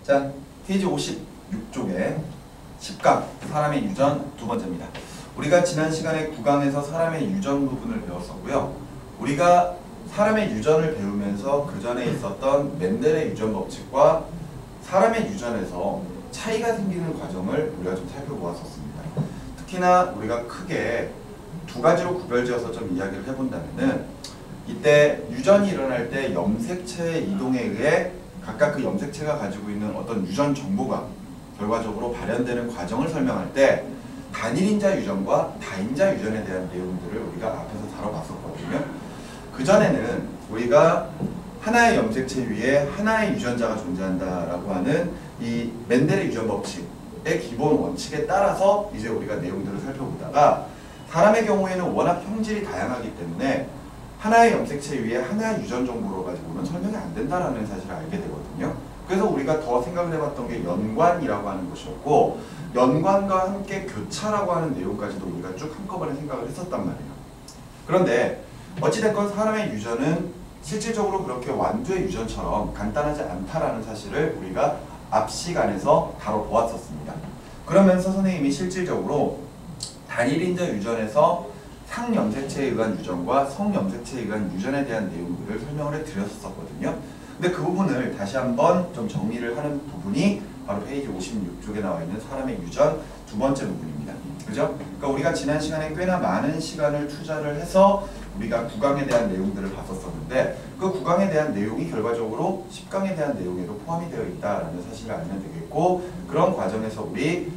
자, 페이지 56쪽에 10강 사람의 유전 두 번째입니다. 우리가 지난 시간에 9강에서 사람의 유전 부분을 배웠었고요. 우리가 사람의 유전을 배우면서 그 전에 있었던 멘델의 유전 법칙과 사람의 유전에서 차이가 생기는 과정을 우리가 좀 살펴보았었습니다. 특히나 우리가 크게 두 가지로 구별지어서 좀 이야기를 해본다면은 이때 유전이 일어날 때 염색체의 이동에 의해 각각 그 염색체가 가지고 있는 어떤 유전 정보가 결과적으로 발현되는 과정을 설명할 때 단일인자 유전과 다인자 유전에 대한 내용들을 우리가 앞에서 다뤄봤었거든요. 그전에는 우리가 하나의 염색체 위에 하나의 유전자가 존재한다라고 하는 이 멘델의 유전 법칙의 기본 원칙에 따라서 이제 우리가 내용들을 살펴보다가 사람의 경우에는 워낙 형질이 다양하기 때문에 하나의 염색체 위에 하나의 유전 정보로 가지고는 설명이 안 된다라는 사실을 알게 되거든요. 그래서 우리가 더 생각을 해봤던 게 연관이라고 하는 것이었고, 연관과 함께 교차라고 하는 내용까지도 우리가 쭉 한꺼번에 생각을 했었단 말이에요. 그런데 어찌됐건 사람의 유전은 실질적으로 그렇게 완두의 유전처럼 간단하지 않다라는 사실을 우리가 앞 시간에서 다뤄보았었습니다. 그러면서 선생님이 실질적으로 단일인자 유전에서 상염색체에 의한 유전과 성염색체에 의한 유전에 대한 내용들을 설명을 해드렸었거든요. 근데 그 부분을 다시 한번 좀 정리를 하는 부분이 바로 페이지 56쪽에 나와 있는 사람의 유전 두 번째 부분입니다. 그죠? 그러니까 우리가 지난 시간에 꽤나 많은 시간을 투자를 해서 우리가 9강에 대한 내용들을 봤었었는데 그 9강에 대한 내용이 결과적으로 10강에 대한 내용에도 포함이 되어 있다라는 사실을 알면 되겠고, 그런 과정에서 우리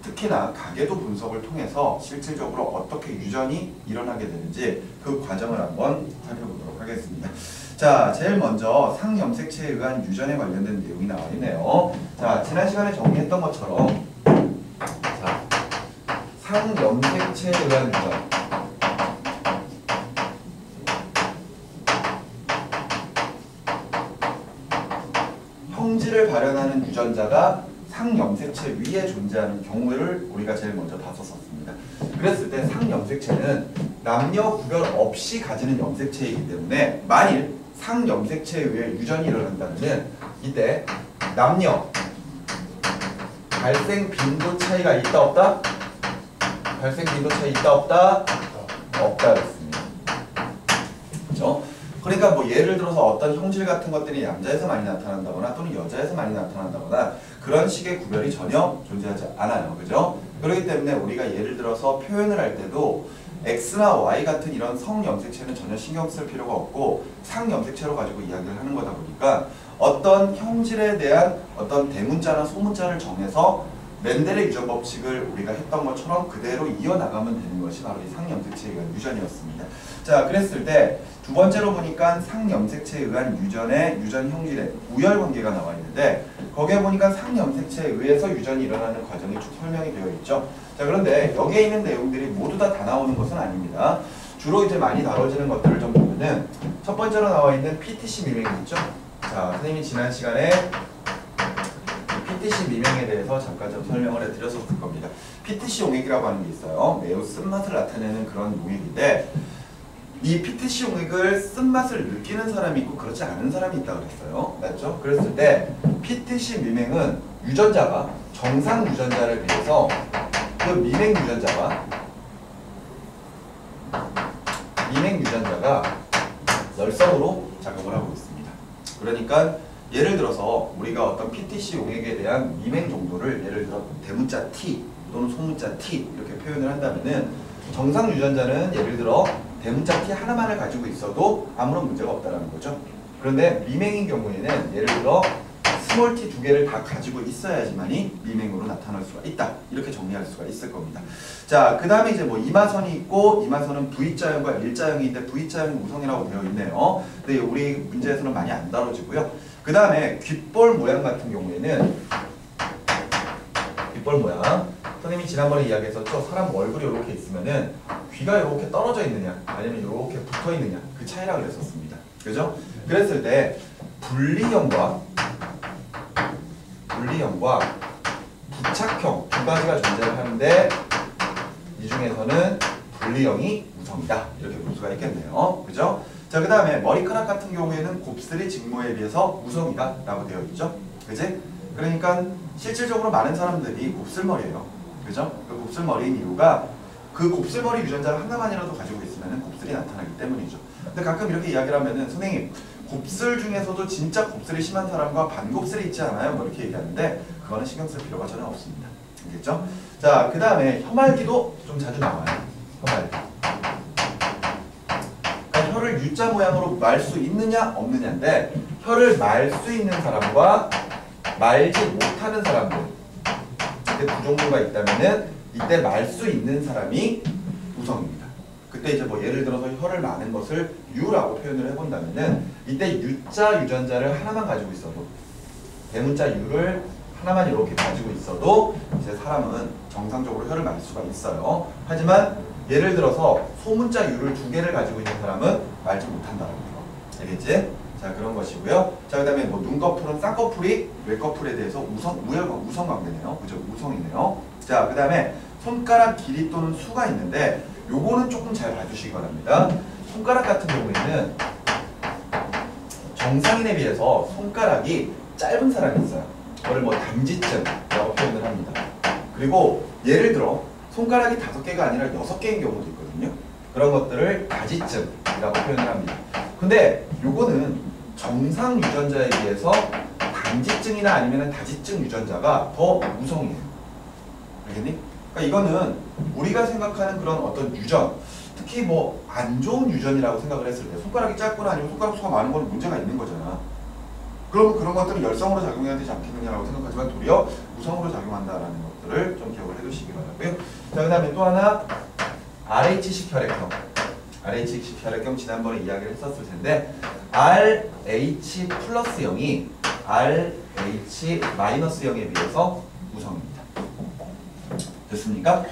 특히나 가계도 분석을 통해서 실질적으로 어떻게 유전이 일어나게 되는지 그 과정을 한번 살펴보도록 하겠습니다. 자, 제일 먼저 상염색체에 의한 유전에 관련된 내용이 나와 있네요. 자, 지난 시간에 정리했던 것처럼 자, 상염색체에 의한 유전 형질을 발현하는 유전자가 상염색체 위에 존재하는 경우를 우리가 제일 먼저 봤었습니다. 그랬을 때 상염색체는 남녀 구별 없이 가지는 염색체이기 때문에 만일 상염색체에 의해 유전이 일어난다면 이때 남녀 발생 빈도 차이가 있다 없다? 발생 빈도 차이 있다 없다? 없다 그랬습니다. 그렇죠? 그러니까 뭐 예를 들어서 어떤 형질 같은 것들이 남자에서 많이 나타난다거나 또는 여자에서 많이 나타난다거나 그런 식의 구별이 전혀 존재하지 않아요. 그죠? 그렇기 때문에 우리가 예를 들어서 표현을 할 때도 X나 Y 같은 이런 성염색체는 전혀 신경 쓸 필요가 없고 상염색체로 가지고 이야기를 하는 거다 보니까 어떤 형질에 대한 어떤 대문자나 소문자를 정해서 멘델의 유전 법칙을 우리가 했던 것처럼 그대로 이어나가면 되는 것이 바로 이 상염색체에 의한 유전이었습니다. 자, 그랬을 때 두 번째로 보니까 상염색체에 의한 유전의 유전 형질의 우열 관계가 나와 있는데 거기에 보니까 상염색체에 의해서 유전이 일어나는 과정이 쭉 설명이 되어 있죠. 자, 그런데 여기에 있는 내용들이 모두 다 나오는 것은 아닙니다. 주로 이제 많이 다뤄지는 것들을 좀 보면은 첫 번째로 나와 있는 PTC 미명이 있죠. 자, 선생님이 지난 시간에 PTC 미명에 대해서 잠깐 좀 설명을 해드렸었을 겁니다. PTC 용액이라고 하는 게 있어요. 매우 쓴맛을 나타내는 그런 용액인데 이 PTC 용액을 쓴맛을 느끼는 사람이 있고 그렇지 않은 사람이 있다고 그랬어요. 맞죠? 그랬을 때 PTC 미명은 유전자가 정상 유전자를 비해서 그 미명 유전자가 열성으로 작용을 하고 있습니다. 그러니까 예를 들어서 우리가 어떤 PTC 용액에 대한 미명 정도를 예를 들어 대문자 T 또는 소문자 T 이렇게 표현을 한다면은 정상 유전자는 예를 들어 대문자 T 하나만을 가지고 있어도 아무런 문제가 없다라는 거죠. 그런데 미명인 경우에는 예를 들어 스몰 t 두 개를 다 가지고 있어야지만이 미명으로 나타날 수가 있다. 이렇게 정리할 수가 있을 겁니다. 자, 그 다음에 이제 뭐 이마선이 있고 이마선은 V자형과 일자형인데 V자형이 우성이라고 되어 있네요. 근데 우리 문제에서는 많이 안 다뤄지고요. 그 다음에 귓볼 모양 같은 경우에는 귓볼 모양 선생님이 지난번에 이야기했었죠. 사람 얼굴이 이렇게 있으면은 귀가 이렇게 떨어져 있느냐 아니면 이렇게 붙어 있느냐 그 차이라고 그랬었습니다. 그죠? 그랬을 때 분리형과 부착형 두 가지가 존재를 하는데 이 중에서는 분리형이 우성이다. 이렇게 볼 수가 있겠네요. 그죠? 자, 그 다음에 머리카락 같은 경우에는 곱슬이 직모에 비해서 우성이다 라고 되어 있죠. 그지? 그러니까 실질적으로 많은 사람들이 곱슬머리예요. 그죠? 그 곱슬머리인 이유가 그 곱슬머리 유전자를 하나만이라도 가지고 있으면 곱슬이 나타나기 때문이죠. 근데 가끔 이렇게 이야기를 하면은 선생님 곱슬 중에서도 진짜 곱슬이 심한 사람과 반곱슬이 있지 않아요? 뭐 이렇게 얘기하는데 그거는 신경 쓸 필요가 전혀 없습니다. 알겠죠? 자, 그 다음에 혐알기도 좀 자주 나와요. 혐알기. 그러니까 혀를 U자 모양으로 말 수 있느냐 없느냐인데 혀를 말 수 있는 사람과 말지 못하는 사람들 이때 두 종류가 있다면은 이때 말 수 있는 사람이 우성입니다. 그때 이제 뭐 예를 들어서 혀를 마는 것을 U라고 표현을 해본다면은 이때 U자 유전자를 하나만 가지고 있어도 대문자 U를 하나만 이렇게 가지고 있어도 이제 사람은 정상적으로 혀를 말 수가 있어요. 하지만 예를 들어서 소문자 U를 두 개를 가지고 있는 사람은 말지 못한다는 거. 알겠지? 자, 그런 것이고요. 자, 그 다음에 뭐 눈꺼풀은 쌍꺼풀이 외꺼풀에 대해서 우성 관계네요. 그죠? 우성이네요. 자, 그 다음에 손가락 길이 또는 수가 있는데 요거는 조금 잘 봐주시기 바랍니다. 손가락 같은 경우에는 정상인에 비해서 손가락이 짧은 사람이 있어요. 그걸 뭐 담지증이라고 표현을 합니다. 그리고 예를 들어 손가락이 5개가 아니라 6개인 경우도 있거든요. 그런 것들을 다지증이라고 표현을 합니다. 근데 요거는 정상 유전자에 비해서 담지증이나 아니면 다지증 유전자가 더 우성이에요. 알겠니? 그러니까 이거는 우리가 생각하는 그런 어떤 유전, 특히 뭐 안 좋은 유전이라고 생각을 했을 때 손가락이 짧거나 아니면 손가락 수가 많은 건 문제가 있는 거잖아. 그럼 그런 것들은 열성으로 작용해야 되지 않겠느냐라고 생각하지만 도리어 우성으로 작용한다라는 것들을 좀 기억을 해두시기 바라고요. 자, 그 다음에 또 하나 RH식 혈액형. RH식 혈액형 지난번에 이야기를 했었을 텐데 RH 플러스 0이 RH 마이너스 0에 비해서 우성입니다. 됐습니까?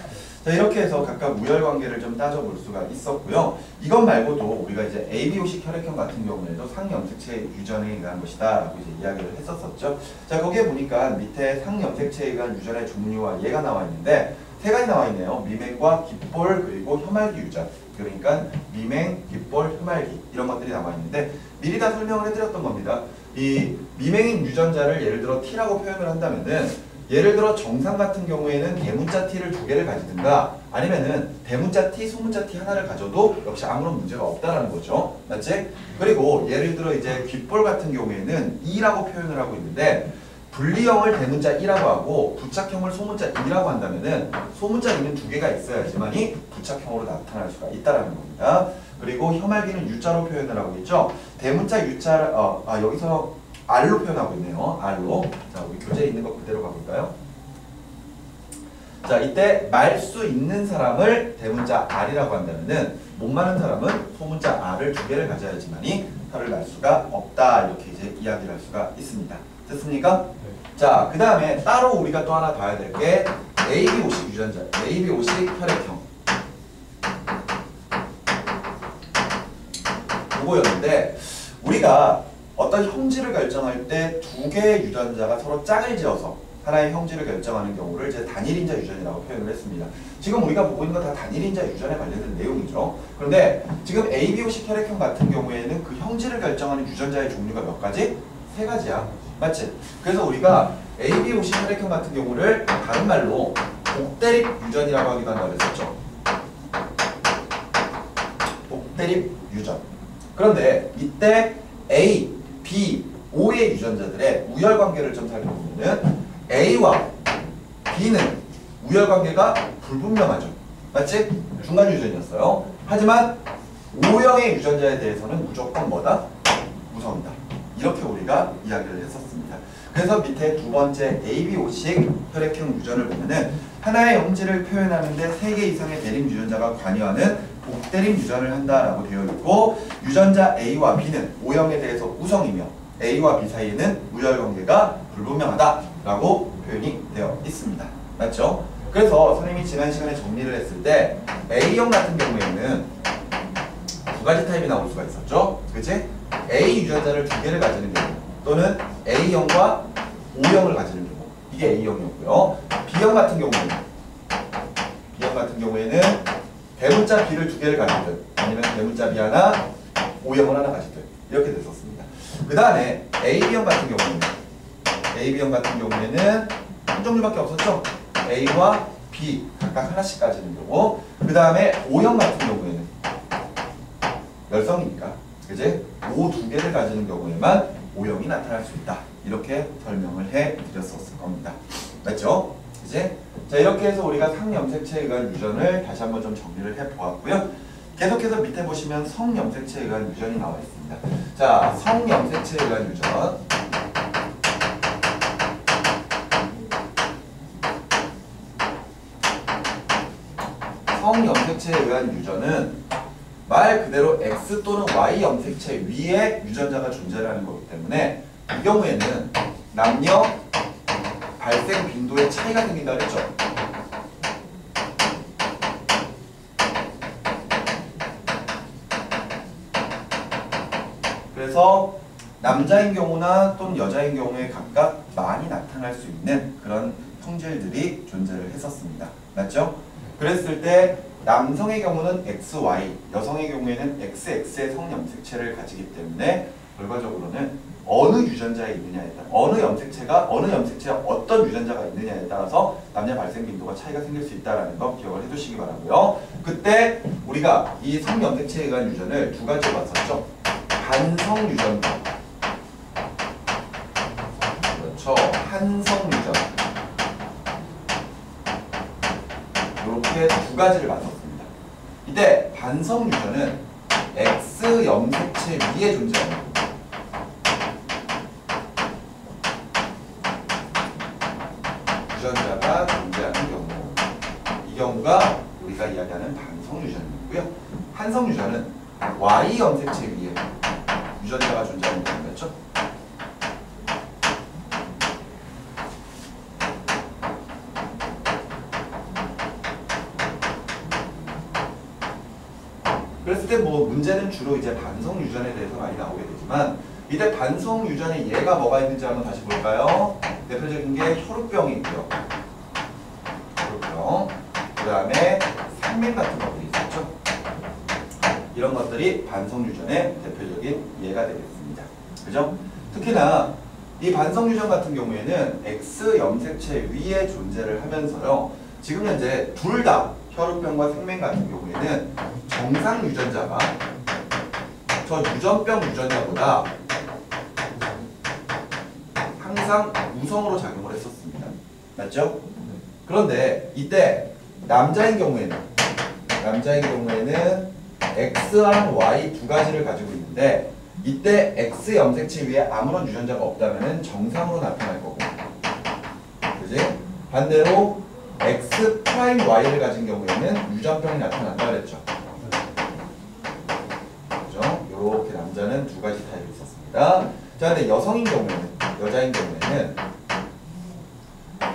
자, 이렇게 해서 각각 우열관계를 좀 따져볼 수가 있었고요. 이것 말고도 우리가 이제 ABO식 혈액형 같은 경우에도 상염색체 유전에 의한 것이다 라고 이제 이야기를 했었었죠. 자, 거기에 보니까 밑에 상염색체에 의한 유전의 종류와 예가 나와 있는데 3가지 나와 있네요. 미맹과 깃볼 그리고 혐알기 유전. 그러니까 미맹, 깃볼, 혐알기 이런 것들이 나와 있는데 미리 다 설명을 해드렸던 겁니다. 이 미맹인 유전자를 예를 들어 T라고 표현을 한다면은 예를 들어 정상 같은 경우에는 대문자 T를 2개를 가지든가 아니면은 대문자 T, 소문자 T 하나를 가져도 역시 아무런 문제가 없다라는 거죠. 맞지? 그리고 예를 들어 이제 귓볼 같은 경우에는 E라고 표현을 하고 있는데 분리형을 대문자 E라고 하고 부착형을 소문자 E라고 한다면은 소문자 E는 2개가 있어야지만이 부착형으로 나타날 수가 있다라는 겁니다. 그리고 혐알기는 U자로 표현을 하고 있죠. 대문자 U자 여기서 R로 표현하고 있네요. R로. 자, 우리 교재에 있는 거 그대로 가볼까요? 자, 이때 말 수 있는 사람을 대문자 R이라고 한다면은 못 마는 사람은 소문자 R을 2개를 가져야지만이 혀를 말 수가 없다. 이렇게 이제 이야기를 할 수가 있습니다. 됐습니까? 네. 자, 그 다음에 따로 우리가 또 하나 봐야 될 게 ABO식 유전자, ABO식 혈액형. 요거였는데 우리가 어떤 형질을 결정할 때 2개의 유전자가 서로 짝을 지어서 하나의 형질을 결정하는 경우를 이제 단일인자 유전이라고 표현을 했습니다. 지금 우리가 보고 있는 건 다 단일인자 유전에 관련된 내용이죠. 그런데 지금 ABO식 혈액형 같은 경우에는 그 형질을 결정하는 유전자의 종류가 몇 가지? 3가지야. 맞지? 그래서 우리가 ABO식 혈액형 같은 경우를 다른 말로 복대립 유전이라고 하기도 한다고 했었죠. 복대립 유전. 그런데 이때 A, B, O의 유전자들의 우열관계를 좀 살펴보면은 A와 B는 우열관계가 불분명하죠. 맞지? 중간 유전이었어요. 하지만 O형의 유전자에 대해서는 무조건 뭐다? 우성이다. 이렇게 우리가 이야기를 했었습니다. 그래서 밑에 2번째 ABO식 혈액형 유전을 보면은 하나의 형질을 표현하는데 3개 이상의 대립 유전자가 관여하는 복대립 유전을 한다라고 되어 있고 유전자 A와 B는 O형에 대해서 우성이며 A와 B 사이에는 우열관계가 불분명하다라고 표현이 되어 있습니다. 맞죠? 그래서 선생님이 지난 시간에 정리를 했을 때 A형 같은 경우에는 2가지 타입이 나올 수가 있었죠. 그치? A 유전자를 2개를 가지는 경우 또는 A형과 O형을 가지는 경우 이게 A형이었고요. B형 같은 경우에는 대문자 B를 2개를 가지든 아니면 대문자 B 하나, O형을 하나 가지든 이렇게 됐었습니다. 그 다음에 AB형 같은 경우는 AB형 같은 경우에는 한 종류밖에 없었죠? A와 B 각각 하나씩 가지는 경우. 그 다음에 O형 같은 경우에는 열성이니까, 그지? O 두 개를 가지는 경우에만 O형이 나타날 수 있다. 이렇게 설명을 해드렸었을 겁니다. 맞죠? 그지? 자, 이렇게 해서 우리가 상염색체에 의한 유전을 다시 한번 좀 정리를 해보았고요. 계속해서 밑에 보시면 성염색체에 의한 유전이 나와 있습니다. 자, 성염색체에 의한 유전. 성염색체에 의한 유전은 말 그대로 X 또는 Y 염색체 위에 유전자가 존재하는 거기 때문에 이 경우에는 남녀 발생 빈도에 차이가 생긴다 그랬죠. 그래서 남자인 경우나 또는 여자인 경우에 각각 많이 나타날 수 있는 그런 성질들이 존재를 했었습니다. 맞죠? 그랬을 때 남성의 경우는 XY, 여성의 경우에는 XX의 성염색체를 가지기 때문에 결과적으로는 어느 유전자에 있느냐에 따라 어느 염색체에 어떤 유전자가 있느냐에 따라서 남녀 발생 빈도가 차이가 생길 수 있다는 거 기억을 해두시기 바라고요. 그때 우리가 이 성염색체에 의한 유전을 두 가지로 봤었죠. 반성 유전과 그렇죠. 한성 유전 이렇게 두 가지를 봤었습니다. 이때 반성 유전은 X 염색체 위에 존재하는 거예요. 유전자가 존재하는 경우, 이 경우가 우리가 이야기하는 반성 유전이고요. 한성 유전은 Y 염색체 위에 유전자가 존재하는 경우였죠. 그랬을 때 뭐 문제는 주로 이제 반성 유전에 대해서 많이 나오게 되지만 이때 반성 유전에 얘가 뭐가 있는지 한번 다시 볼까요? 대표적인 게 혈우병이 있고요. 혈우병. 그 다음에 상맹 같은 것들이 있었죠. 이런 것들이 반성 유전의 대표적인 예가 되겠습니다. 그죠? 특히나 이 반성 유전 같은 경우에는 X 염색체 위에 존재를 하면서요. 지금 현재 둘 다 혈우병과 생맹 같은 경우에는 정상 유전자가 저 유전병 유전자보다 항상 우성으로 작용을 했었습니다. 맞죠? 그런데 이때 남자인 경우에는 X랑 Y 두 가지를 가지고 있는데 이때 X 염색체 위에 아무런 유전자가 없다면 정상으로 나타날 거고, 그지? 반대로 X 프라임 Y를 가진 경우에는 유전병이 나타난다 그랬죠. 그죠? 이렇게 남자는 두 가지 타입이 있었습니다. 자, 근데 여자인 경우에는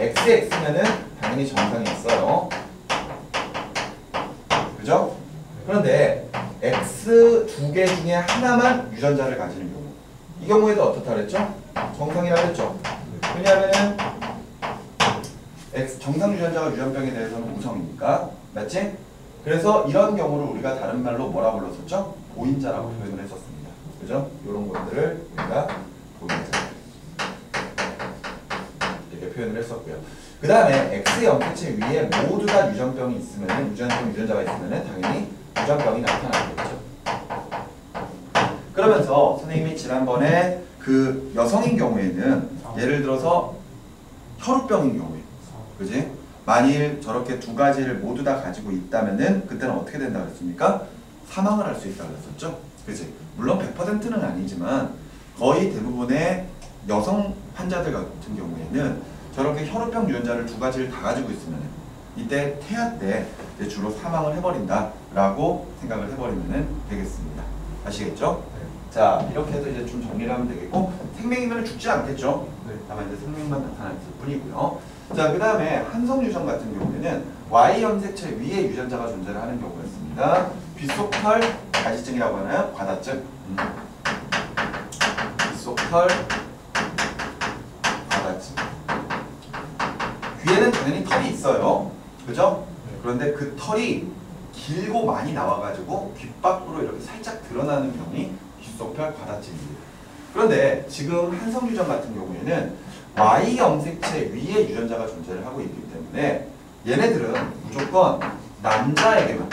XX면은 당연히 정상이었어요. 그죠? 그런데 X 두 개 중에 하나만 유전자를 가지는 경우, 이 경우에도 어떻다 그랬죠? 정상이라 그랬죠. 왜냐하면은 정상 유전자가 유전병에 대해서는 우성이니까, 맞지? 그래서 이런 경우를 우리가 다른 말로 뭐라 불렀었죠? 보인자라고 표현을 했었습니다. 그죠? 이런 것들을 우리가 보인자 이렇게 표현을 했었고요. 그 다음에 X 염색체 위에 모두 다 유전병이 있으면은 유전자가 있으면은 당연히 유전병이 나타나겠죠. 그러면서 선생님이 지난번에 그 여성인 경우에는 예를 들어서 혈우병인 경우에, 그지? 만일 저렇게 두 가지를 모두 다 가지고 있다면은 그때는 어떻게 된다 그랬습니까? 사망을 할 수 있다 그랬었죠. 그지? 물론 100%는 아니지만 거의 대부분의 여성 환자들 같은 경우에는 저렇게 혈우병 유전자를 두 가지를 다 가지고 있으면 이때 태아 때 주로 사망을 해버린다라고 생각을 해버리면 되겠습니다. 아시겠죠? 네. 자, 이렇게 해서 이제 좀 정리를 하면 되겠고, 생명이면 죽지 않겠죠? 네. 다만 이제 생명만 나타날 뿐이고요. 자, 그 다음에 한성 유전 같은 경우에는 Y 염색체 위에 유전자가 존재를 하는 경우였습니다. 귓속털 가지증이라고 하나요? 과다증. 귓속털 과다증. 귀에는 당연히 털이 있어요. 그죠? 그런데 그 털이 길고 많이 나와가지고 귓밖으로 이렇게 살짝 드러나는 병이 귓속털 과다증입니다. 그런데 지금 한성 유전 같은 경우에는 Y 염색체 위에 유전자가 존재를 하고 있기 때문에 얘네들은 무조건 남자에게만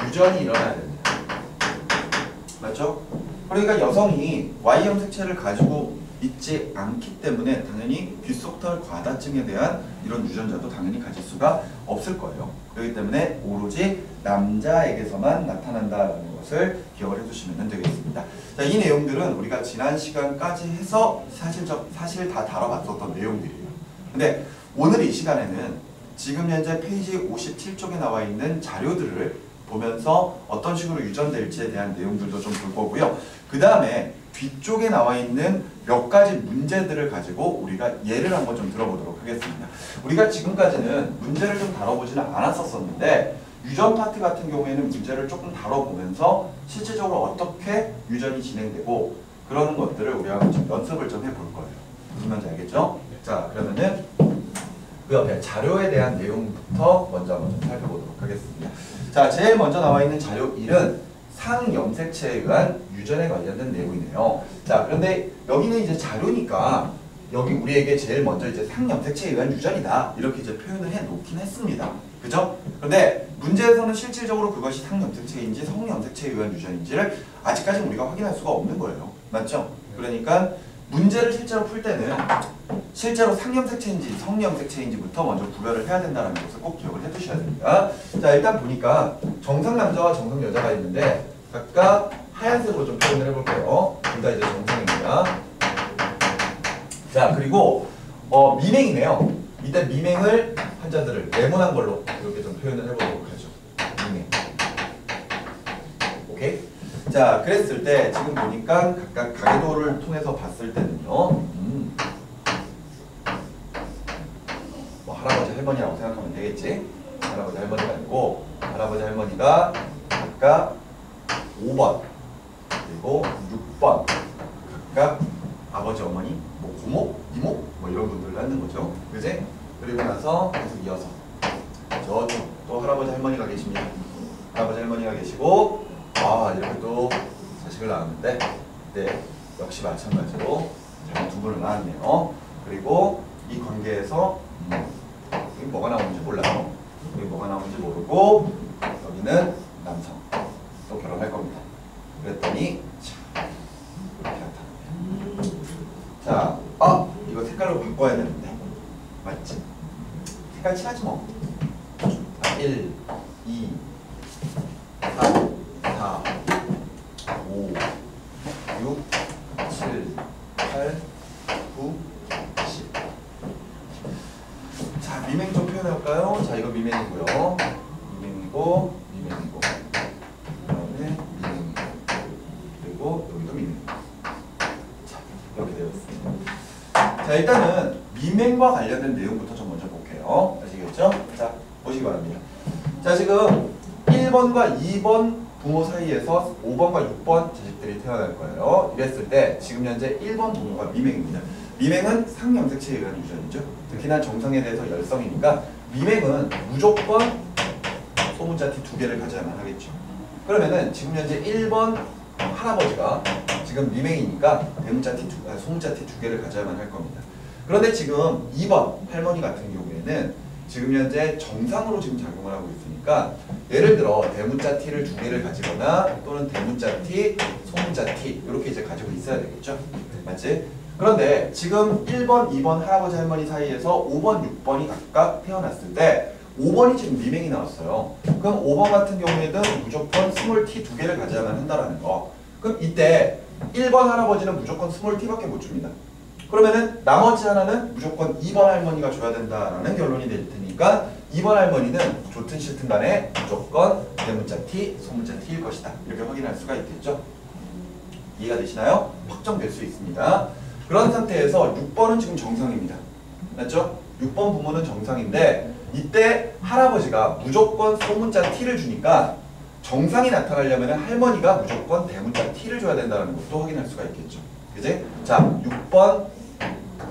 유전이 일어나야 됩니다. 맞죠? 그러니까 여성이 Y 염색체를 가지고 있지 않기 때문에 당연히 귓속털 과다증에 대한 이런 유전자도 당연히 가질 수가 없을 거예요. 그렇기 때문에 오로지 남자에게서만 나타난다는 것을 기억을 해두시면 되겠습니다. 자, 이 내용들은 우리가 지난 시간까지 해서 사실 다 다뤄봤었던 내용들이에요. 근데 오늘 이 시간에는 지금 현재 페이지 57쪽에 나와 있는 자료들을 보면서 어떤 식으로 유전될지에 대한 내용들도 좀 볼 거고요. 그 다음에 뒤쪽에 나와 있는 몇 가지 문제들을 가지고 우리가 예를 한번 좀 들어보도록 하겠습니다. 우리가 지금까지는 문제를 좀 다뤄보지는 않았었는데 유전 파트 같은 경우에는 문제를 조금 다뤄보면서 실질적으로 어떻게 유전이 진행되고 그러는 것들을 우리가 좀 연습을 좀 해볼 거예요. 무슨 말인지 알겠죠? 자, 그러면은 그 옆에 자료에 대한 내용부터 먼저 한번 좀 살펴보도록 하겠습니다. 자, 제일 먼저 나와 있는 자료 1은 상염색체에 의한 유전에 관련된 내용이네요. 자, 그런데 여기는 이제 자료니까 여기 우리에게 제일 먼저 이제 상염색체에 의한 유전이다 이렇게 이제 표현을 해 놓긴 했습니다. 그죠? 그런데 문제에서는 실질적으로 그것이 상염색체인지 성염색체에 의한 유전인지를 아직까지 우리가 확인할 수가 없는 거예요. 맞죠? 그러니까 문제를 실제로 풀 때는 실제로 상염색체인지 성염색체인지부터 먼저 구별을 해야 된다는 것을 꼭 기억을 해두셔야 됩니다. 자, 일단 보니까 정상 남자와 정상 여자가 있는데 각각 하얀색으로 좀 표현을 해볼게요. 둘 다 이제 정상입니다. 자, 그리고 미맹이네요. 이때 미맹을 환자들을 네모난 걸로 이렇게 좀 표현을 해보도록 하죠. 미맹. 오케이? 자, 그랬을 때 지금 보니까 각각 가계도를 통해서 봤을 때는요. 뭐 할아버지 할머니라고 생각하면 되겠지. 할아버지 할머니가 아니고 할아버지 할머니가 각각 5번 그리고 6번 각각 아버지 어머니 뭐 고모 이모 뭐 이런 분들을 낳는 거죠. 그지? 그리고 나서 계속 이어서 저쪽 또 할아버지 할머니가 계십니다. 할아버지 할머니가 계시고 이렇게 또 자식을 낳았는데 네, 역시 마찬가지로 두 분을 낳았네요. 그리고 이 관계에서 여기 뭐가 나오는지 몰라요. 여기 뭐가 나오는지 모르고 여기는 남성 또 결혼할 겁니다. 그랬더니 이렇게 나타납니다. 자, 이거 색깔로 바꿔야 되는데 맞지? 색깔 칠하지 뭐. 1, 2, 3, 4, 5, 6, 7, 8, 9, 10. 자, 미맹 좀 표현해볼까요? 자, 이거 미맹이고요. 미맹이고, 미맹이고. 그 다음에 미맹이고. 그리고 여기도 미맹이고. 자, 이렇게 되어 있습니다. 자, 일단은 미맹과 관련된 내용부터 좀 먼저 볼게요. 아시겠죠? 자, 보시기 바랍니다. 자, 지금 1번과 2번 부모 사이에서 5번과 6번 자식들이 태어날 거예요. 이랬을 때 지금 현재 1번 부모가 미맹입니다. 미맹은 상염색체에 의한 유전이죠. 특히나 정상에 대해서 열성이니까 미맹은 무조건 소문자 T 2개를 가져야만 하겠죠. 그러면은 지금 현재 1번 할아버지가 지금 미맹이니까 소문자 T 2개를 가져야만 할 겁니다. 그런데 지금 2번 할머니 같은 경우에는 지금 현재 정상으로 지금 작용을 하고 있으니까 예를 들어 대문자 T를 2개를 가지거나 또는 대문자 T, 소문자 T 이렇게 이제 가지고 있어야 되겠죠. 맞지? 그런데 지금 1번, 2번 할아버지 할머니 사이에서 5번, 6번이 각각 태어났을 때 5번이 지금 미맹이 나왔어요. 그럼 5번 같은 경우에는 무조건 스몰 T 2개를 가져야만 한다는 거. 그럼 이때 1번 할아버지는 무조건 스몰 T밖에 못 줍니다. 그러면은 나머지 하나는 무조건 2번 할머니가 줘야 된다라는 결론이 될 테니까 2번 할머니는 좋든 싫든 간에 무조건 대문자 T, 소문자 T일 것이다. 이렇게 확인할 수가 있겠죠. 이해가 되시나요? 확정될 수 있습니다. 그런 상태에서 6번은 지금 정상입니다. 맞죠? 6번 부모는 정상인데 이때 할아버지가 무조건 소문자 T를 주니까 정상이 나타나려면 할머니가 무조건 대문자 T를 줘야 된다는 것도 확인할 수가 있겠죠. 그지? 자, 6번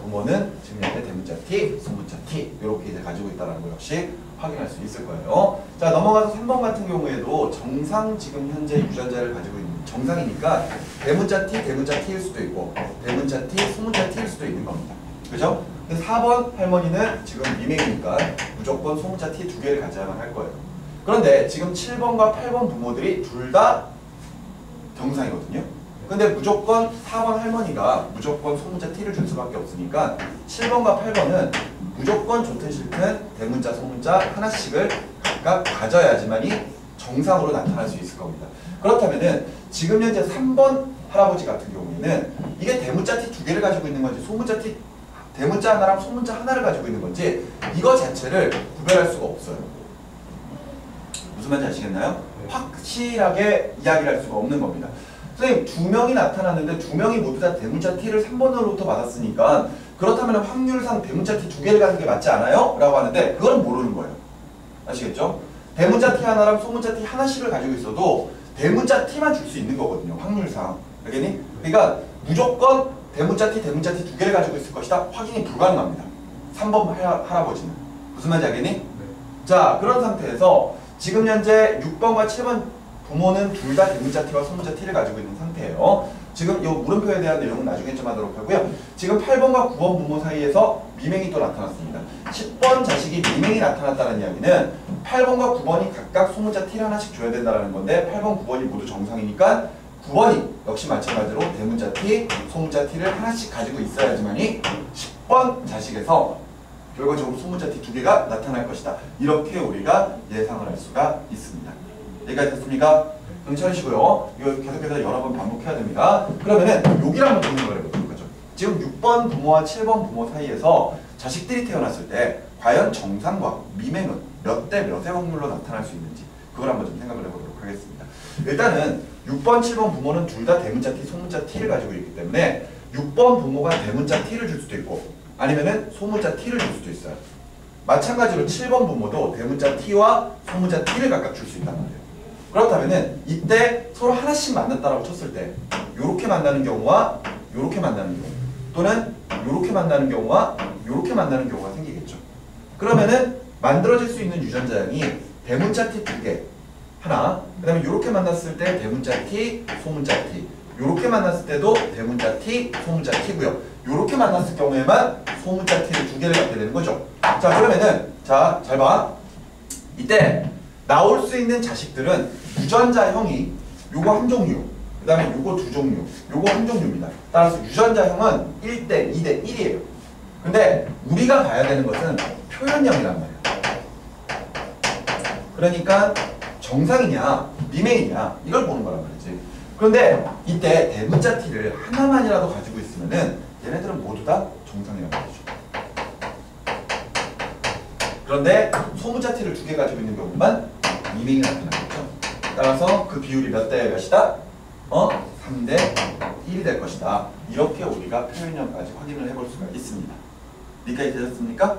부모는 지금 현재 대문자 T, 소문자 T 이렇게 이제 가지고 있다는 거 역시 확인할 수 있을 거예요. 자, 넘어가서 3번 같은 경우에도 정상 지금 현재 유전자를 가지고 있는 정상이니까 대문자 t, 대문자 t일 수도 있고 대문자 t, 소문자 t일 수도 있는 겁니다. 그죠? 근데 4번 할머니는 지금 미맹이니까 무조건 소문자 t 두 개를 가져야만 할 거예요. 그런데 지금 7번과 8번 부모들이 둘 다 정상이거든요. 근데 무조건 4번 할머니가 무조건 소문자 t를 줄 수밖에 없으니까 7번과 8번은 무조건 좋든 싫든 대문자, 소문자 하나씩을 각각 가져야지만이 정상으로 나타날 수 있을 겁니다. 그렇다면은 지금 현재 3번 할아버지 같은 경우에는 이게 대문자 t 두 개를 가지고 있는 건지 소문자 t 대문자 하나랑 소문자 하나를 가지고 있는 건지 이거 자체를 구별할 수가 없어요. 무슨 말인지 아시겠나요? 확실하게 이야기를 할 수가 없는 겁니다. 선생님 두 명이 나타났는데 두 명이 모두 다 대문자 t를 3번으로부터 받았으니까 그렇다면 확률상 대문자 t 두 개를 가는 게 맞지 않아요? 라고 하는데 그건 모르는 거예요. 아시겠죠? 대문자 t 하나랑 소문자 t 하나씩을 가지고 있어도 대문자 t만 줄 수 있는 거거든요. 확률상. 알겠니? 그러니까 무조건 대문자 t 두 개를 가지고 있을 것이다. 확인이 불가능합니다. 3번 할아버지는. 무슨 말인지 알겠니? 네. 자, 그런 상태에서 지금 현재 6번과 7번 부모는 둘 다 대문자 t와 소문자 t를 가지고 있는 상태예요. 지금 이 물음표에 대한 내용은 나중에 좀 하도록 하고요. 지금 8번과 9번 부모 사이에서 미맹이 또 나타났습니다. 10번 자식이 미맹이 나타났다는 이야기는 8번과 9번이 각각 소문자 t를 하나씩 줘야 된다는 건데 8번, 9번이 모두 정상이니까 9번이 역시 마찬가지로 대문자 t, 소문자 t를 하나씩 가지고 있어야지만이 10번 자식에서 결과적으로 소문자 t 두 개가 나타날 것이다. 이렇게 우리가 예상을 할 수가 있습니다. 여기까지 됐습니까? 정찰하시고요. 이거 계속해서 여러 번 반복해야 됩니다. 그러면은 여기를 한번 보는 걸 해보도록 하죠. 지금 6번 부모와 7번 부모 사이에서 자식들이 태어났을 때 과연 정상과 미맹은 몇 대 몇의 확률로 나타날 수 있는지 그걸 한번 좀 생각을 해보도록 하겠습니다. 일단은 6번, 7번 부모는 둘 다 대문자 t, 소문자 t를 가지고 있기 때문에 6번 부모가 대문자 t를 줄 수도 있고 아니면은 소문자 t를 줄 수도 있어요. 마찬가지로 7번 부모도 대문자 t와 소문자 t를 각각 줄 수 있단 말이에요. 그렇다면은 이때 서로 하나씩 만났다라고 쳤을 때 요렇게 만나는 경우와 요렇게 만나는 경우 또는 요렇게 만나는 경우와 요렇게 만나는 경우가 생기겠죠. 그러면은 만들어질 수 있는 유전자양이 대문자 t 두 개 하나, 그 다음에 요렇게 만났을 때 대문자 t, 소문자 t 요렇게 만났을 때도 대문자 t, 소문자 t고요. 요렇게 만났을 경우에만 소문자 t를 두 개를 갖게 되는 거죠. 자, 그러면은 자, 잘 봐. 이때 나올 수 있는 자식들은 유전자형이 요거 한 종류, 그 다음에 요거 두 종류, 요거 한 종류입니다. 따라서 유전자형은 1대 2대 1이에요. 근데 우리가 봐야 되는 것은 표현형이란 말이에요. 그러니까 정상이냐 미맹이냐 이걸 보는 거란 말이지. 그런데 이때 대문자 t를 하나만이라도 가지고 있으면은 얘네들은 모두 다 정상이란 말이죠. 그런데 소문자 t를 두 개 가지고 있는 경우만 미맹이 나타나겠죠. 따라서 그 비율이 몇 대 몇이다? 3대 1이 될 것이다. 이렇게 우리가 표현형까지 확인을 해볼 수가 있습니다.理解되셨습니까?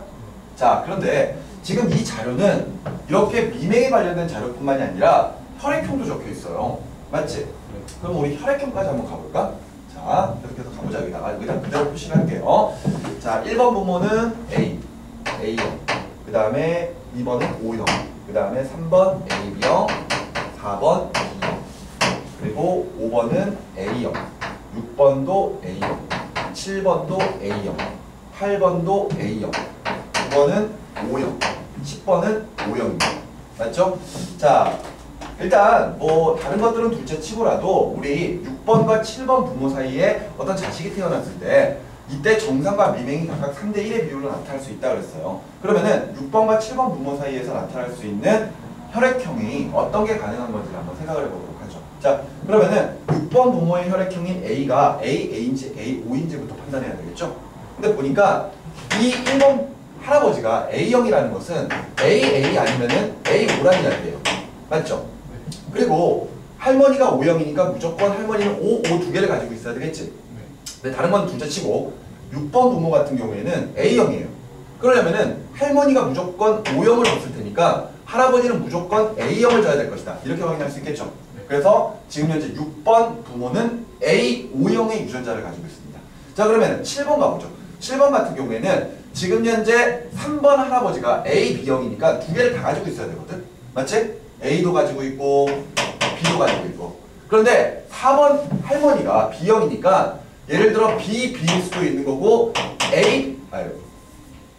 자, 그런데 지금 이 자료는 이렇게 미맹에 관련된 자료뿐만이 아니라 혈액형도 적혀 있어요. 맞지? 그럼 우리 혈액형까지 한번 가볼까? 자, 계속해서 가보자. 여기다 그대로 표시를 할게요. 자, 1번 부모는 A, A형. 그 다음에 2번은 O형. 그 다음에 3번 AB형. 4번 B형. 그리고 5번은 A형. 6번도 A형. 7번도 A형. 8번도 A형. 9번은 O형. 10번은 O형입니다. 맞죠? 자, 일단 뭐 다른 것들은 둘째 치고라도 우리 6번과 7번 부모 사이에 어떤 자식이 태어났을 때 이때 정상과 미맹이 각각 3대 1의 비율로 나타날 수 있다고 그랬어요. 그러면은 6번과 7번 부모 사이에서 나타날 수 있는 혈액형이 어떤 게 가능한 건지 한번 생각을 해보도록 하죠. 자, 그러면은 6번 부모의 혈액형인 A가 A인지 A5인지부터 판단해야 되겠죠? 근데 보니까 이 1번 할아버지가 A형이라는 것은 AA 아니면은 A5라는 이야기예요. 맞죠? 그리고 할머니가 O형이니까 무조건 할머니는 O 두 개를 가지고 있어야 되겠지. 근데 다른 건 둘째 치고 6번 부모 같은 경우에는 A형이에요. 그러려면은 할머니가 무조건 O형을 줬을 테니까 할아버지는 무조건 A형을 줘야 될 것이다. 이렇게 확인할 수 있겠죠. 그래서 지금 현재 6번 부모는 A5형의 유전자를 가지고 있습니다. 자, 그러면 7번 가보죠. 7번 같은 경우에는 지금 현재 3번 할아버지가 A, B형이니까 두 개를 다 가지고 있어야 되거든. 맞지? A도 가지고 있고 B도 가지고 있고 그런데 4번 할머니가 B형이니까 예를 들어 B일 수도 있는 거고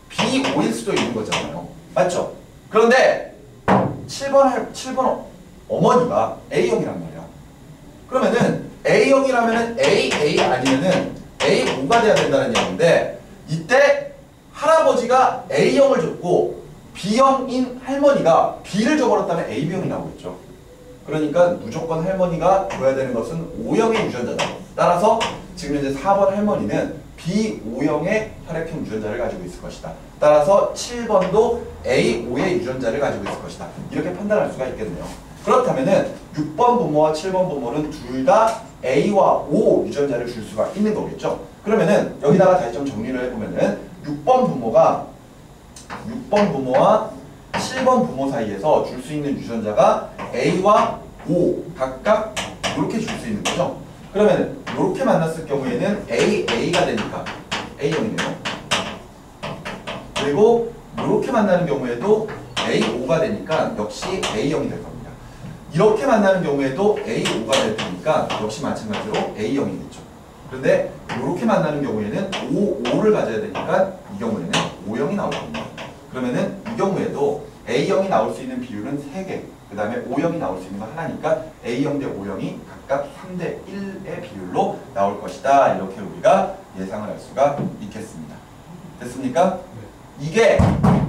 B5일 수도 있는 거잖아요. 맞죠? 그런데 7번 어머니가 A형이란 말이야. 그러면은 A형이라면은 A 아니면은 A5가 돼야 된다는 얘기인데 이때 할아버지가 A형을 줬고 B형인 할머니가 B를 줘버렸다면 AB형이 나오겠죠. 그러니까 무조건 할머니가 줘야 되는 것은 O형의 유전자다. 따라서 지금 현재 4번 할머니는 B5형의 혈액형 유전자를 가지고 있을 것이다. 따라서 7번도 A5의 유전자를 가지고 있을 것이다. 이렇게 판단할 수가 있겠네요. 그렇다면은 6번 부모와 7번 부모는 둘 다 A와 O 유전자를 줄 수가 있는 거겠죠. 그러면은 여기다가 다시 좀 정리를 해보면은 6번 부모와 7번 부모 사이에서 줄 수 있는 유전자가 A와 O 각각 이렇게 줄 수 있는 거죠. 그러면 이렇게 만났을 경우에는 A가 되니까 A형이네요. 그리고 이렇게 만나는 경우에도 A5가 되니까 역시 A형이 될 겁니다. 이렇게 만나는 경우에도 A5가 될 테니까 역시 마찬가지로 A형이겠죠. 그런데 이렇게 만나는 경우에는 O를 가져야 되니까 이 경우에는 O형이 나올 겁니다. 그러면은 이 경우에도 A형이 나올 수 있는 비율은 3개, 그 다음에 O형이 나올 수 있는 건 하나니까 A형 대 O형이 각각 3대 1의 비율로 나올 것이다. 이렇게 우리가 예상을 할 수가 있겠습니다. 됐습니까? 이게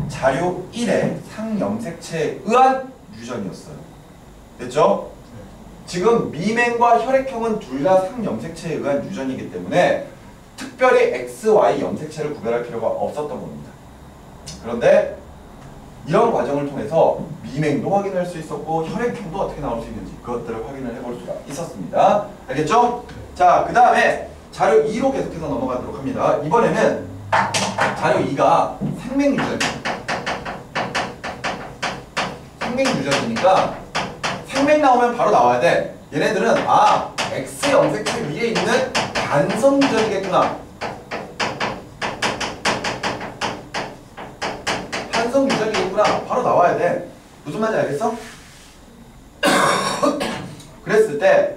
자료 1의 상염색체에 의한 유전이었어요. 됐죠? 지금 미맹과 혈액형은 둘 다 상염색체에 의한 유전이기 때문에 특별히 XY 염색체를 구별할 필요가 없었던 겁니다. 그런데 이런 과정을 통해서 미맹도 확인할 수 있었고 혈액형도 어떻게 나올 수 있는지 그것들을 확인을 해볼 수가 있었습니다. 알겠죠? 자, 그 다음에 자료 2로 계속해서 넘어가도록 합니다. 이번에는 자료 2가 생맹유전입니다. 생맹유전이니까 생맹 나오면 바로 나와야 돼. 얘네들은 X 염색체 위에 있는 반성유전이겠구나. 반성유전이겠구나. 바로 나와야 돼. 무슨 말인지 알겠어? 그랬을 때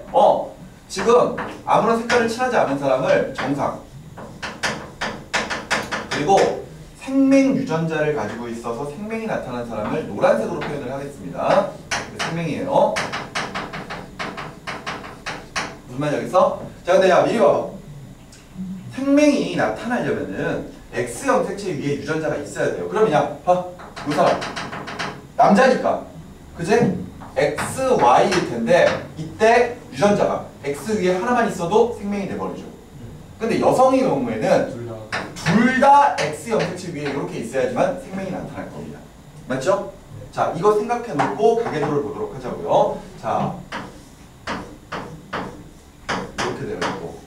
지금 아무런 색깔을 칠하지 않은 사람을 정상, 그리고 생맹 유전자를 가지고 있어서 생맹이 나타난 사람을 노란색으로 표현을 하겠습니다. 생맹이에요. 무슨 말인지 알겠어? 자, 근데 야, 미리 봐봐. 생맹이 나타나려면은 X 염색체 위에 유전자가 있어야 돼요. 그러면 야, 봐. 이 사람. 남자니까. 그지? XY일 텐데 이때 유전자가 X 위에 하나만 있어도 생명이 돼버리죠. 근데 여성의 경우에는 둘 다 X 염색체 위에 이렇게 있어야지만 생명이 나타날 겁니다. 맞죠? 자, 이거 생각해 놓고 가계도를 보도록 하자고요. 자, 이렇게 되어 있고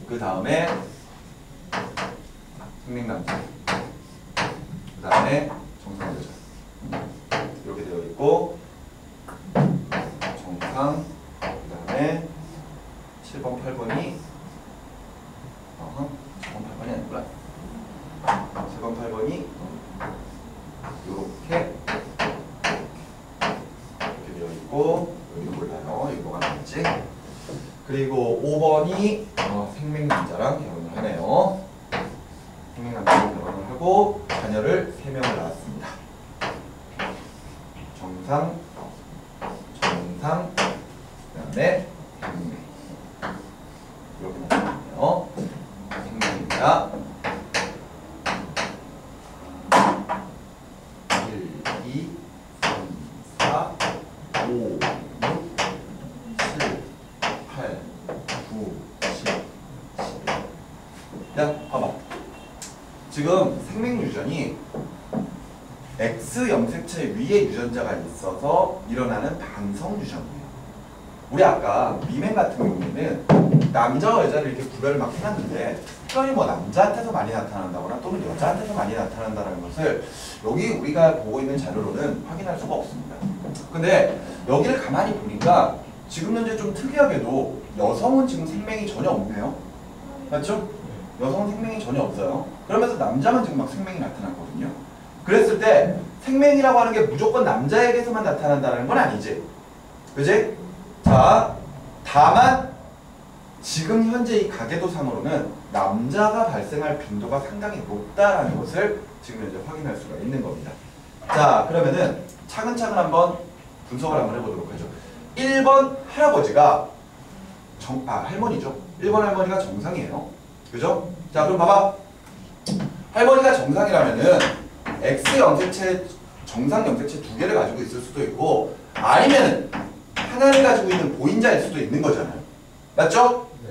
그 다음에 생명남자, 그 다음에 정상여자 이렇게 되어 있고 정상, 그 다음에 7번, 8번이 7번, 8번이 아니구나. 7번, 8번이 이렇게 되어 있고 여기는 몰라요. 이거 뭐가 나왔지? 그리고 5번이 생명남자랑 결혼을 하네요. 생명남자랑 결혼을 하고 자녀를 3명을 낳았습니다. 정상, 정상, 그 다음에 생명. 이렇게 나타나네요. 생명입니다. 1, 2, 3, 4, 5, 6, 7, 8, 9, 10, 11. 야, 봐봐. 지금 생명유전이 X 염색체 위에 유전자가 있어서 일어나는 반성유전이에요. 우리 아까 미맹 같은 경우에는 남자와 여자를 이렇게 구별을 막 해놨는데 특별히 뭐 남자한테서 많이 나타난다거나 또는 여자한테서 많이 나타난다는 것을 여기 우리가 보고 있는 자료로는 확인할 수가 없습니다. 근데 여기를 가만히 보니까 지금 현재 좀 특이하게도 여성은 지금 생명이 전혀 없네요. 맞죠? 여성은 생명이 전혀 없어요. 그러면서 남자만 지금 막 생명이 나타났거든요. 그랬을 때 생명이라고 하는 게 무조건 남자에게서만 나타난다는 건 아니지. 그지? 자, 다만 지금 현재 이 가계도상으로는 남자가 발생할 빈도가 상당히 높다라는 것을 지금 현재 확인할 수가 있는 겁니다. 자, 그러면은 차근차근 한번 분석을 한번 해보도록 하죠. 1번 할아버지가 할머니죠. 1번 할머니가 정상이에요. 그죠? 자, 그럼 봐봐. 할머니가 정상이라면은 X 염색체, 정상 염색체 두 개를 가지고 있을 수도 있고 아니면은 하나를 가지고 있는 보인자일 수도 있는 거잖아요. 맞죠? 네.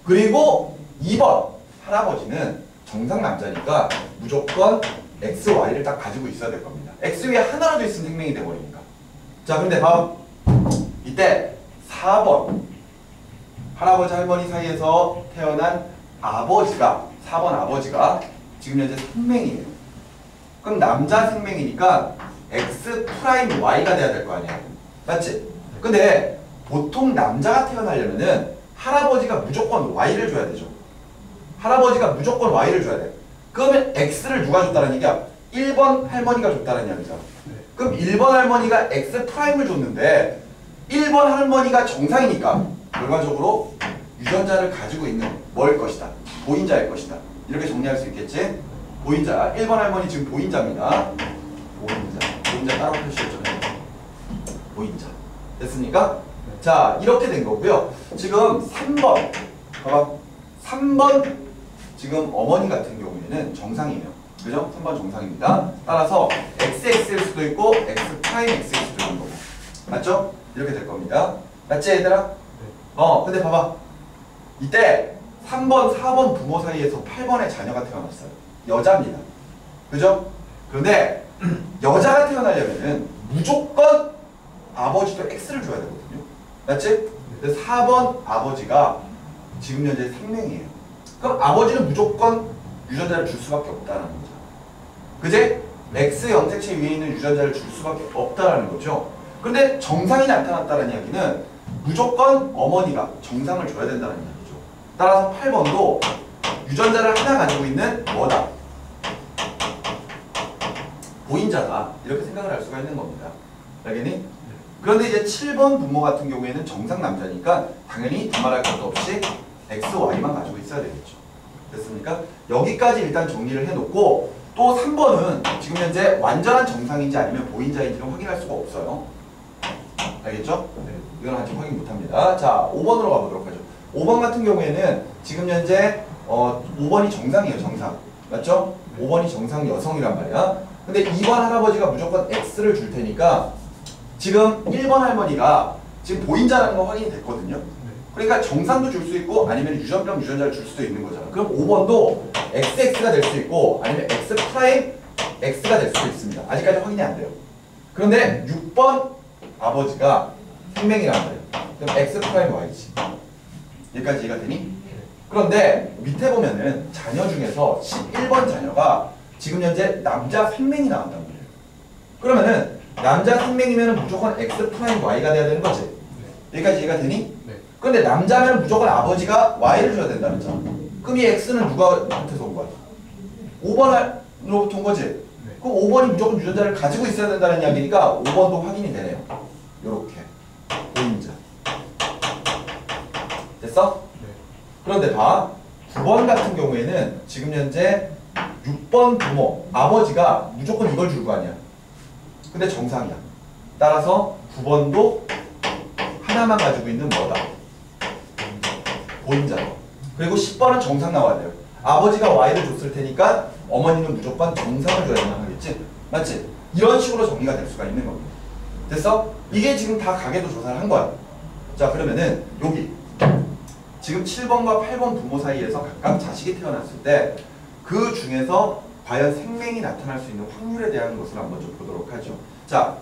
그리고 2번 할아버지는 정상 남자니까 무조건 X, Y를 딱 가지고 있어야 될 겁니다. X 위에 하나라도 있으면 생명이 돼버리니까. 자, 근데 봐봐. 이때 4번 할아버지 할머니 사이에서 태어난 아버지가 4번 아버지가 지금 현재 생명이에요. 그럼 남자 생명이니까 X 프라임 Y가 돼야 될 거 아니야. 맞지? 근데 보통 남자가 태어나려면은 할아버지가 무조건 Y를 줘야 되죠. 할아버지가 무조건 Y를 줘야 돼. 그러면 X를 누가 줬다는 얘기야? 1번 할머니가 줬다는 얘기잖아. 그럼 1번 할머니가 X 프라임을 줬는데 1번 할머니가 정상이니까 결과적으로 유전자를 가지고 있는 뭐일 것이다? 보인자일 것이다. 이렇게 정리할 수 있겠지? 보인자. 1번 할머니 지금 보인자입니다. 보인자 따로 표시해줘요. 보인자. 됐습니까? 자, 이렇게 된 거고요. 지금 3번. 봐봐. 3번 지금 어머니 같은 경우에는 정상이에요. 그죠? 3번 정상입니다. 따라서 XX일 수도 있고 X 프라임 X일 수도 있는 거고. 맞죠? 이렇게 될 겁니다. 맞지 얘들아? 근데 봐봐. 이때 3번, 4번 부모 사이에서 8번의 자녀가 태어났어요. 여자입니다. 그죠? 그런데 여자가 태어나려면은 무조건 아버지도 X를 줘야 되거든요. 맞지? 근데 4번 아버지가 지금 현재 생명이에요. 그럼 아버지는 무조건 유전자를 줄 수밖에 없다는 거죠. 그제? X 염색체 위에 있는 유전자를 줄 수밖에 없다는 거죠. 근데 정상이 나타났다는 이야기는 무조건 어머니가 정상을 줘야 된다는 이야기죠. 따라서 8번도 유전자를 하나 가지고 있는 뭐다? 보인자다. 이렇게 생각을 할 수가 있는 겁니다. 알겠니? 그런데 이제 7번 부모 같은 경우에는 정상 남자니까 당연히 두말할 것도 없이 X, Y만 가지고 있어야 되겠죠. 됐습니까? 여기까지 일단 정리를 해놓고 또 3번은 지금 현재 완전한 정상인지 아니면 보인자인지는 확인할 수가 없어요. 알겠죠? 네. 이건 아직 확인 못합니다. 자, 5번으로 가보도록 하죠. 5번 같은 경우에는 지금 현재 5번이 정상이에요. 정상. 맞죠? 5번이 정상 여성이란 말이야. 근데 2번 할아버지가 무조건 X를 줄 테니까 지금 1번 할머니가 지금 보인자라는 거 확인이 됐거든요. 그러니까 정상도 줄 수 있고 아니면 유전병 유전자를 줄 수도 있는 거잖아. 그럼 5번도 XX가 될 수 있고 아니면 X 프라임 X가 될 수도 있습니다. 아직까지 확인이 안 돼요. 그런데 6번 아버지가 생명이란 말이에요. 그럼 X 프라임 Y지. 여기까지 이해가 되니? 그런데 밑에 보면은 자녀 중에서 11번 자녀가 지금 현재 남자 생명이 나온단 말이에요. 그러면은 남자 생명이면 무조건 X 프라임 Y가 돼야 되는 거지. 여기까지 이해가 되니? 그런데 남자면 무조건 아버지가 Y를 줘야 된다는 거잖아. 그럼 이 X는 누구한테서 온 거야? 5번으로부터 온 거지? 그럼 5번이 무조건 유전자를 가지고 있어야 된다는 이야기니까 5번도 확인이 되네요. 요렇게 보인자. 됐어? 그런데 봐. 9번 같은 경우에는 지금 현재 6번 부모, 아버지가 무조건 이걸 줄 거 아니야. 근데 정상이야. 따라서 9번도 하나만 가지고 있는 뭐다? 보인자. 그리고 10번은 정상 나와야 돼요. 아버지가 Y를 줬을 테니까 어머니는 무조건 정상을 줘야 된다는 거겠지? 맞지? 이런 식으로 정리가 될 수가 있는 겁니다. 됐어? 이게 지금 다 가계도 조사를 한 거야. 자, 그러면은 여기 지금 7번과 8번 부모 사이에서 각각 자식이 태어났을 때 그 중에서 과연 생명이 나타날 수 있는 확률에 대한 것을 한번 좀 보도록 하죠. 자,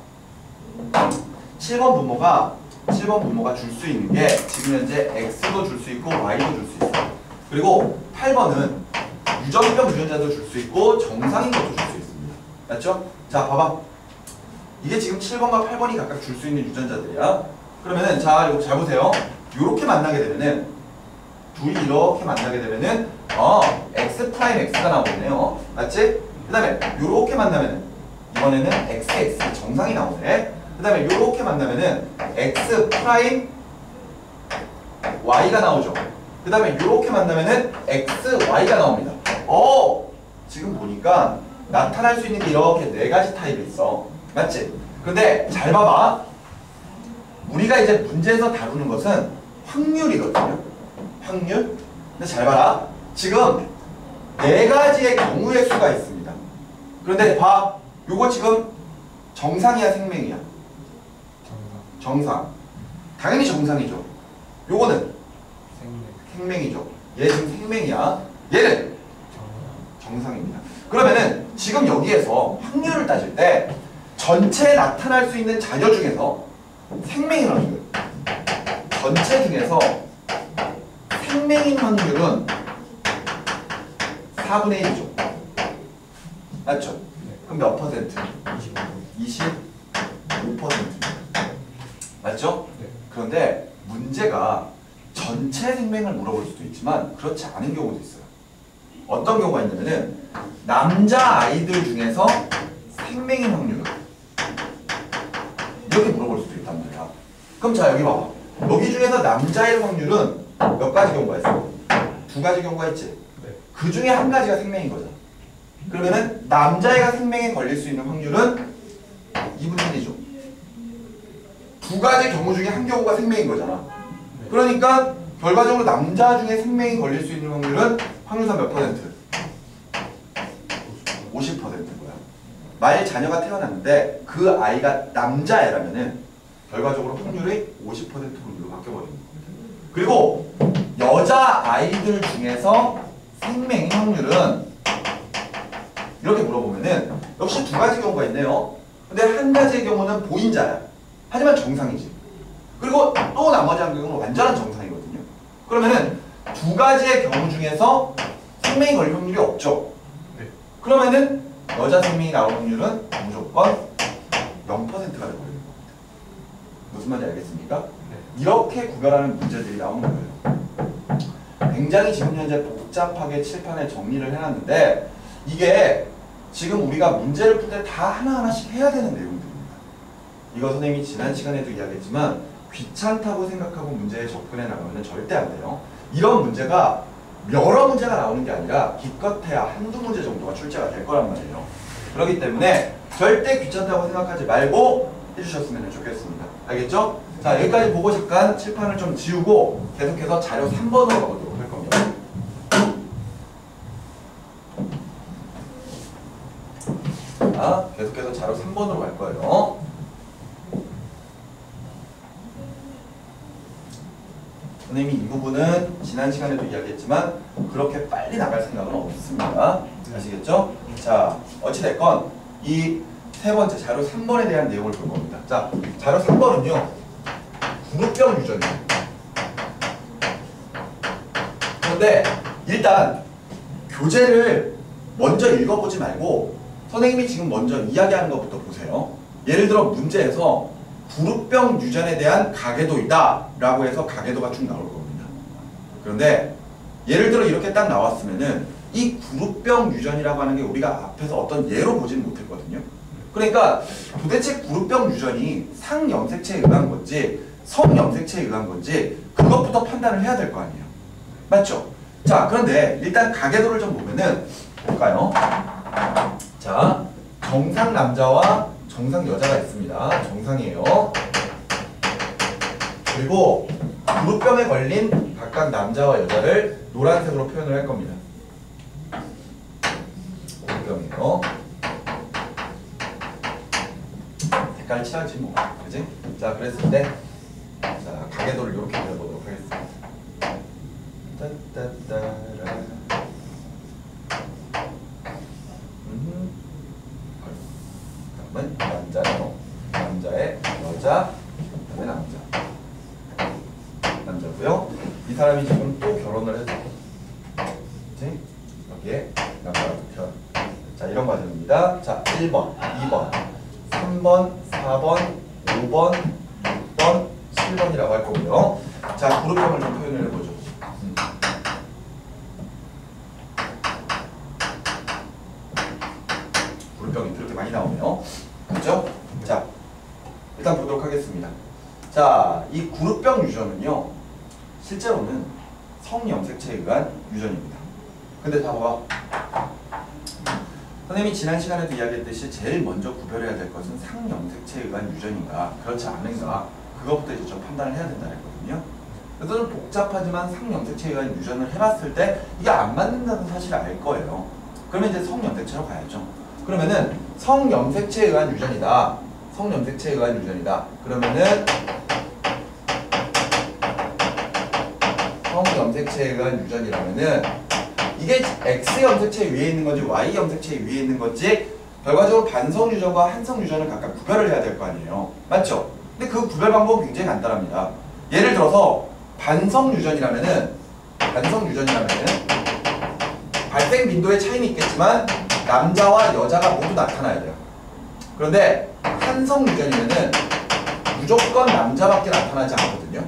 7번 부모가 줄 수 있는 게 지금 현재 X도 줄 수 있고 Y도 줄 수 있어요. 그리고 8번은 유전병 유전자도 줄 수 있고 정상인 것도 줄 수 있습니다. 맞죠? 자, 봐봐. 이게 지금 7번과 8번이 각각 줄 수 있는 유전자들이야. 그러면은 자, 이거 잘 보세요. 요렇게 만나게 되면은 둘이 이렇게 만나게 되면은 X 프라임 X가 나오네요. 맞지? 그 다음에 요렇게 만나면은 이번에는 XX 정상이 나오네. 그 다음에 요렇게 만나면은 X 프라임 y가 나오죠. 그 다음에 이렇게 만나면은 x, y가 나옵니다. 지금 보니까 나타날 수 있는 게 이렇게 네 가지 타입이 있어. 맞지? 근데 잘 봐봐. 우리가 이제 문제에서 다루는 것은 확률이거든요. 확률. 근데 잘 봐라. 지금 네 가지의 경우의 수가 있습니다. 그런데 봐. 요거 지금 정상이야, 생명이야? 정상. 당연히 정상이죠. 요거는 생명이죠. 얘 지금 생명이야. 얘는 정상입니다. 그러면은 지금 여기에서 확률을 따질 때 전체에 나타날 수 있는 자녀 중에서 생명인 확률, 전체 중에서 생명인 확률은 4분의 1이죠. 맞죠? 그럼 몇 퍼센트? 25%. 맞죠? 그런데 문제가 전체 생명을 물어볼 수도 있지만 그렇지 않은 경우도 있어요. 어떤 경우가 있냐면은 남자 아이들 중에서 생명인 확률은 이렇게 물어볼 수도 있단 말이야. 그럼 자, 여기 봐봐. 여기 중에서 남자일 확률은 몇 가지 경우가 있어? 두 가지 경우가 있지? 그 중에 한 가지가 생명인 거잖아. 그러면은 남자애가 생명에 걸릴 수 있는 확률은 2분의 1이죠. 두 가지 경우 중에 한 경우가 생명인 거잖아. 그러니까 결과적으로 남자 중에 생명이 걸릴 수 있는 확률은 확률상 몇 퍼센트? 50%인 거야. 만일 자녀가 태어났는데 그 아이가 남자애라면은 결과적으로 확률이 50% 확률로 바뀌어버리는 거거든. 그리고 여자 아이들 중에서 생명의 확률은 이렇게 물어보면은 역시 두 가지 경우가 있네요. 근데 한 가지의 경우는 보인자야. 하지만 정상이지. 그리고 또 나머지 한 경우는 완전한 정상이거든요. 그러면은 두 가지의 경우 중에서 생명이 걸릴 확률이 없죠. 그러면은 여자 생명이 나올 확률은 무조건 0%가 되버리는 겁니다. 무슨 말인지 알겠습니까? 이렇게 구별하는 문제들이 나오는 거예요. 굉장히 지금 현재 복잡하게 칠판에 정리를 해놨는데 이게 지금 우리가 문제를 풀 때 다 하나하나씩 해야 되는 내용들입니다. 이거 선생님이 지난 시간에도 이야기했지만 귀찮다고 생각하고 문제에 접근해 나가면 절대 안 돼요. 이런 문제가 여러 문제가 나오는 게 아니라 기껏해야 한두 문제 정도가 출제가 될 거란 말이에요. 그렇기 때문에 절대 귀찮다고 생각하지 말고 해주셨으면 좋겠습니다. 알겠죠? 자, 여기까지 보고 잠깐 칠판을 좀 지우고 계속해서 자료 3번으로 가보도록 할 겁니다. 자, 계속해서 자료 3번으로 갈 거예요. 선생님이 이 부분은 지난 시간에도 이야기했지만 그렇게 빨리 나갈 생각은 없습니다. 아시겠죠? 자, 어찌됐건 이 세 번째 자료 3번에 대한 내용을 볼 겁니다. 자, 자료 3번은요. 그룹별 유전이에요. 그런데 일단 교재를 먼저 읽어보지 말고 선생님이 지금 먼저 이야기하는 것부터 보세요. 예를 들어 문제에서 그룹병 유전에 대한 가계도이다 라고 해서 가계도가 쭉 나올 겁니다. 그런데 예를 들어 이렇게 딱 나왔으면은 이 그룹병 유전이라고 하는 게 우리가 앞에서 어떤 예로 보진 못했거든요. 그러니까 도대체 그룹병 유전이 상염색체에 의한 건지 성염색체에 의한 건지 그것부터 판단을 해야 될 거 아니에요. 맞죠? 자, 그런데 일단 가계도를 좀 보면은 볼까요? 자, 정상 남자와 정상 여자가 있습니다. 정상이에요. 그리고 그룹병에 걸린 각각 남자와 여자를 노란색으로 표현을 할 겁니다. 그룹병이에요. 색깔 칠하지 뭐, 그지? 자, 그랬을 때, 자, 가계도를 이렇게 그려보도록 하겠습니다. 따따따라. 다음은 남자예요. 남자의 여자, 그다음에 남자. 남자고요. 이 사람이 지금 또 결혼을 해서, 그치? 여기에 남자가 편. 자, 이런 과정입니다. 자, 1번, 2번, 3번, 4번, 5번, 6번, 7번이라고 할 거고요. 자, 그룹형을 좀 표현을 해보죠. 그룹형이 이렇게 많이 나오네요. 그렇죠? 자, 일단 보도록 하겠습니다. 자, 이 그룹병 유전은요, 실제로는 성염색체에 의한 유전입니다. 근데 다 봐봐. 선생님이 지난 시간에도 이야기했듯이 제일 먼저 구별해야 될 것은 상염색체에 의한 유전인가 그렇지 않은가 그것부터 이제 좀 판단을 해야 된다 했거든요. 그래서 좀 복잡하지만 상염색체에 의한 유전을 해봤을 때 이게 안 맞는다는 사실을 알 거예요. 그러면 이제 성염색체로 가야죠. 그러면은 성염색체에 의한 유전이다. 성염색체에 의한 유전이다. 그러면은 성염색체에 의한 유전이라면은 이게 X염색체 위에 있는 건지 Y염색체 위에 있는 건지 결과적으로 반성유전과 한성유전을 각각 구별을 해야 될 거 아니에요. 맞죠? 근데 그 구별 방법은 굉장히 간단합니다. 예를 들어서 반성유전이라면은 발생 빈도의 차이는 있겠지만 남자와 여자가 모두 나타나야 돼요. 그런데 한성유전이면은 무조건 남자밖에 나타나지 않거든요.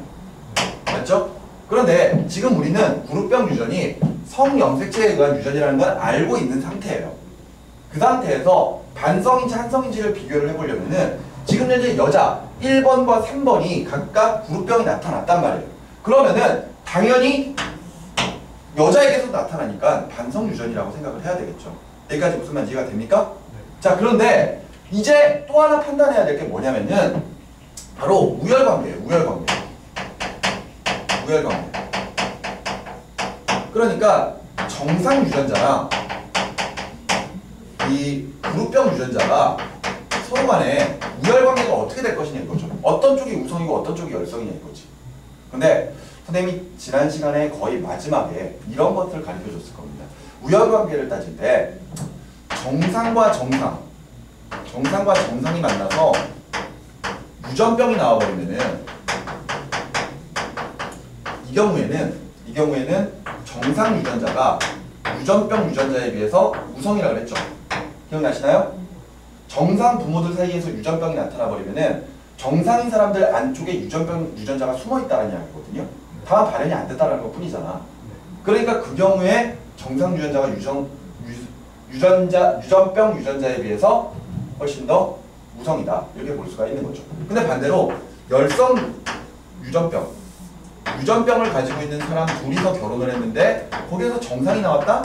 맞죠? 그런데 지금 우리는 그룹병 유전이 성염색체에 의한 유전이라는 걸 알고 있는 상태예요. 그 상태에서 반성인지 한성인지를 비교를 해보려면은 지금 현재 여자 1번과 3번이 각각 그룹병이 나타났단 말이에요. 그러면은 당연히 여자에게서 나타나니까 반성 유전이라고 생각을 해야 되겠죠. 여기까지 무슨 말인지 이해가 됩니까? 네. 자, 그런데 이제 또 하나 판단해야 될 게 뭐냐면은 바로 우열관계예요. 우열관계. 그러니까 정상 유전자랑 이 그룹병 유전자가 서로 간에 우열관계가 어떻게 될 것이냐 이거죠. 어떤 쪽이 우성이고 어떤 쪽이 열성이냐 이거지. 근데 선생님이 지난 시간에 거의 마지막에 이런 것들을 가르쳐 줬을 겁니다. 우열관계를 따질 때 정상과 정상이 만나서 유전병이 나와버리면은 이 경우에는 정상 유전자가 유전병 유전자에 비해서 우성이라고 그랬죠. 기억나시나요? 정상 부모들 사이에서 유전병이 나타나 버리면은 정상인 사람들 안쪽에 유전병 유전자가 숨어 있다는 이야기거든요. 다만 발현이 안 됐다는 것 뿐이잖아. 그러니까 그 경우에 정상 유전자가 유전병 유전자에 비해서 훨씬 더 우성이다. 이렇게 볼 수가 있는 거죠. 근데 반대로 열성 유전병을 가지고 있는 사람 둘이서 결혼을 했는데 거기에서 정상이 나왔다?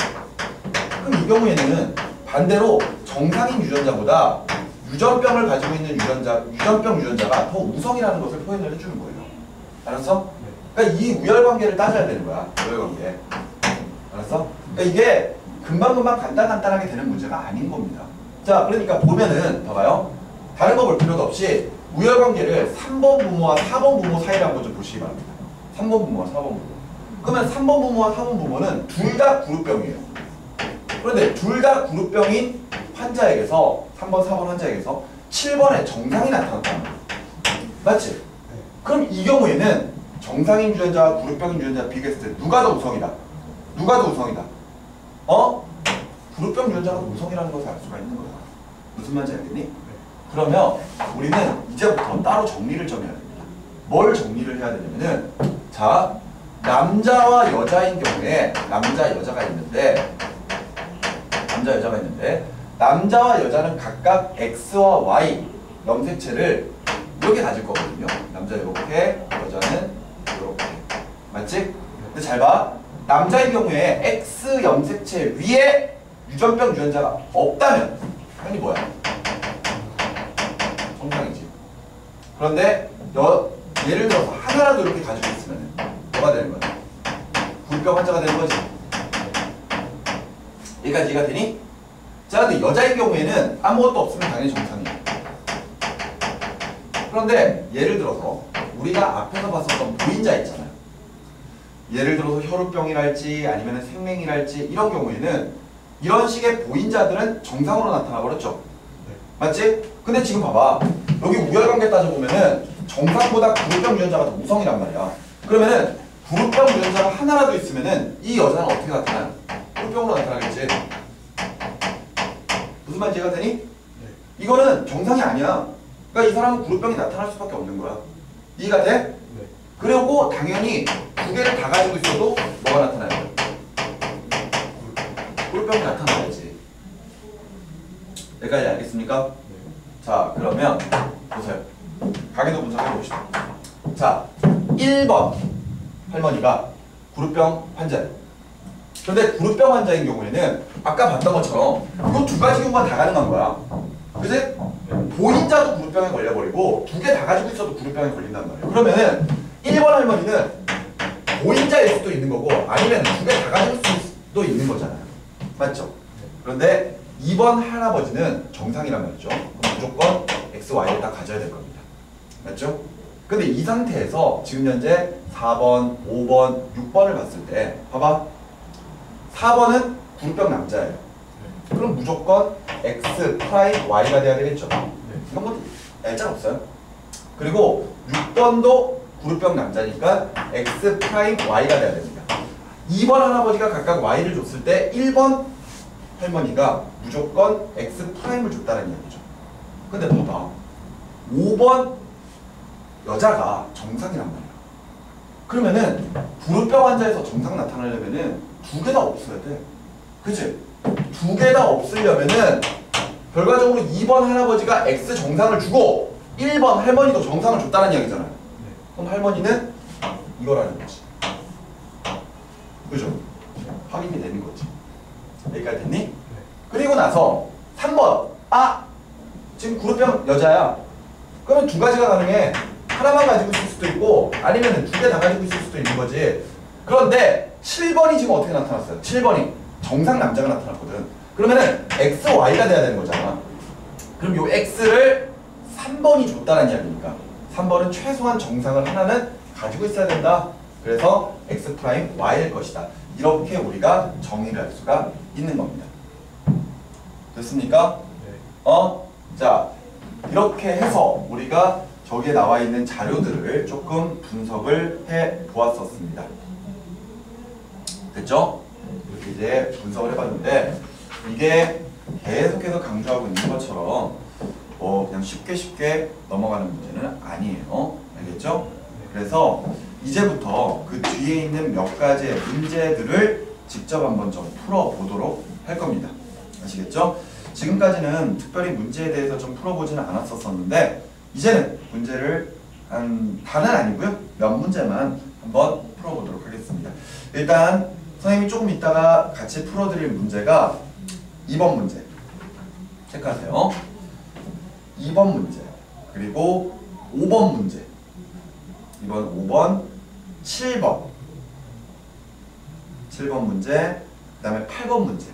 그럼 이 경우에는 반대로 정상인 유전자보다 유전병을 가지고 있는 유전병 유전자가 더 우성이라는 것을 표현을 해주는 거예요. 알았어? 그러니까 이 우열관계를 따져야 되는 거야. 우열관계. 알았어? 그러니까 이게 금방금방 간단하게 되는 문제가 아닌 겁니다. 자, 그러니까 보면은 봐봐요. 다른 거 볼 필요도 없이 우열관계를 3번 부모와 4번 부모 사이를 한번 좀 보시기 바랍니다. 3번 부모와 4번 부모. 그러면 3번 부모와 4번 부모는 둘 다 그룹병이에요. 그런데 둘 다 그룹병인 환자에게서 3번, 4번 환자에게서 7번에 정상이 나타났다는 거예요. 맞지? 그럼 이 경우에는 정상인 유전자와 그룹병인 유전자 비교했을 때 누가 더 우성이다? 그룹병 유전자가 더 우성이라는 것을 알 수가 있는 거야. 무슨 말인지 알겠니? 그러면 우리는 이제부터 따로 정리를 좀 해야 됩니다. 뭘 정리를 해야 되냐면은 자, 남자와 여자인 경우에 남자 여자가 있는데 남자와 여자는 각각 X와 Y 염색체를 이렇게 가질 거거든요. 남자 이렇게, 여자는 이렇게. 맞지? 근데 잘 봐. 남자의 경우에 X 염색체 위에 유전병 유전자가 없다면 당연히 뭐야? 정상이지. 그런데 예를 들어서 하나라도 이렇게 가지고 있으면 뭐가 되는 거야? 굴병 환자가 되는 거지. 여기까지 이해가 되니? 자, 근데 여자의 경우에는 아무것도 없으면 당연히 정상이에요. 그런데 예를 들어서 우리가 앞에서 봤었던 보인자 있잖아요. 예를 들어서 혈우병이랄지 아니면 생맹이랄지 이런 경우에는 이런 식의 보인자들은 정상으로 나타나 버렸죠. 맞지? 근데 지금 봐봐. 여기 우열관계 따져보면은 정상보다 그룹병 유전자가 더 우성이란 말이야. 그러면은 그룹병 유전자가 하나라도 있으면은 이 여자는 어떻게 나타나요? 그룹병으로 나타나겠지. 무슨 말인지 이해가 되니? 이거는 정상이 아니야. 그러니까 이 사람은 그룹병이 나타날 수밖에 없는 거야. 이해가 돼? 그리고 당연히 두 개를 다 가지고 있어도 뭐가 나타나야 돼? 그룹병이 나타나야지. 여기까지 알겠습니까? 자, 그러면 보세요. 가계도 분석해 봅시다. 자, 1번 할머니가 구루병 환자예요. 그런데 구루병 환자인 경우에는 아까 봤던 것처럼 이 두 가지 경우가 다 가능한 거야. 그치? 보인자도 구루병에 걸려버리고 두 개 다 가지고 있어도 구루병에 걸린단 말이에요. 그러면은 1번 할머니는 보인자일 수도 있는 거고 아니면 두 개 다 가질 수도 있는 거잖아요. 맞죠? 그런데 2번 할아버지는 정상이란 말이죠. 무조건 X, Y를 다 가져야 될 겁니다. 맞죠? 근데 이 상태에서 지금 현재 4번, 5번, 6번을 봤을 때 봐봐. 4번은 구루병 남자예요. 그럼 무조건 X, 프라임, Y가 돼야 되겠죠. 이건 뭐 날짜 없어요. 그리고 6번도 구루병 남자니까 X, 프라임, Y가 돼야 됩니다. 2번 할아버지가 각각 Y를 줬을 때 1번 할머니가 무조건 X 프라임을 줬다는 얘기죠. 근데 봐봐. 5번 여자가 정상이란 말이야. 그러면은 구루병 환자에서 정상 나타나려면은 두 개 다 없어야 돼. 그치? 두 개 다 없으려면은 결과적으로 2번 할아버지가 X 정상을 주고 1번 할머니도 정상을 줬다는 이야기잖아요. 그럼 할머니는 이거라는 거지. 그죠? 확인이 되는 거지. 여기까지 됐니? 그리고 나서 3번. 아! 지금 구루병 여자야. 그러면 두 가지가 가능해. 하나만 가지고 있을 수도 있고 아니면 두 개 다 가지고 있을 수도 있는 거지. 그런데 7번이 지금 어떻게 나타났어요? 7번이 정상 남자가 나타났거든. 그러면은 X, Y가 돼야 되는 거잖아. 그럼 요 X를 3번이 줬다는 이야기니까 3번은 최소한 정상을 하나는 가지고 있어야 된다. 그래서 X 프라임 Y일 것이다. 이렇게 우리가 정의를 할 수가 있는 겁니다. 됐습니까? 자, 이렇게 해서 우리가 저기에 나와 있는 자료들을 조금 분석을 해 보았었습니다. 됐죠? 이렇게 이제 분석을 해봤는데 이게 계속해서 강조하고 있는 것처럼 그냥 쉽게 넘어가는 문제는 아니에요. 알겠죠? 그래서 이제부터 그 뒤에 있는 몇 가지의 문제들을 직접 한번 좀 풀어보도록 할 겁니다. 아시겠죠? 지금까지는 특별히 문제에 대해서 좀 풀어보지는 않았었는데 이제는 문제를 다는 아니고요. 몇 문제만 한번 풀어보도록 하겠습니다. 일단 선생님이 조금 이따가 같이 풀어드릴 문제가 2번 문제 체크하세요. 2번 문제 그리고 5번 문제 2번, 5번, 7번 7번 문제 그 다음에 8번 문제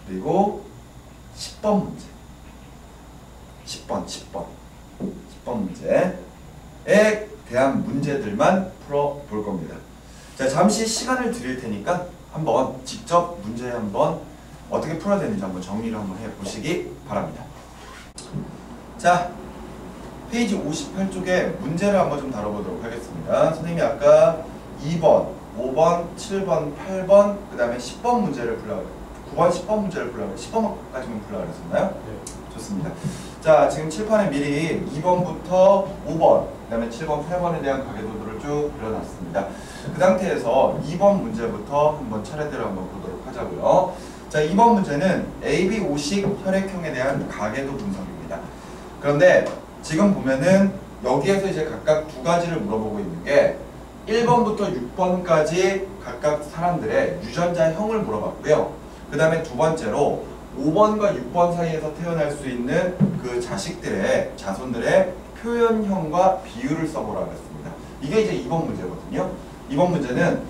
그리고 10번 문제 10번 문제에 대한 문제들만 풀어볼 겁니다. 자, 잠시 시간을 드릴 테니까 한번 직접 문제 한번 어떻게 풀어야 되는지 한번 정리를 한번 해보시기 바랍니다. 자, 페이지 58쪽에 문제를 한번 좀 다뤄보도록 하겠습니다. 선생님이 아까 2번, 5번, 7번, 8번, 그 다음에 10번 문제를 풀라고 9번, 10번 문제를 풀라고 10번까지만 풀라고 그랬었나요? 네. 좋습니다. 자, 지금 칠판에 미리 2번부터 5번, 그 다음에 7번, 8번에 대한 가계도들을 쭉 그려놨습니다. 그 상태에서 2번 문제부터 한번 차례대로 한번 보도록 하자고요. 자, 2번 문제는 AB5식 혈액형에 대한 가계도 분석입니다. 그런데 지금 보면은 여기에서 이제 각각 두 가지를 물어보고 있는 게 1번부터 6번까지 각각 사람들의 유전자형을 물어봤고요. 그 다음에 두 번째로 5번과 6번 사이에서 태어날 수 있는 그 자손들의 표현형과 비율을 써보라고 했습니다. 이게 이제 2번 문제거든요. 2번 문제는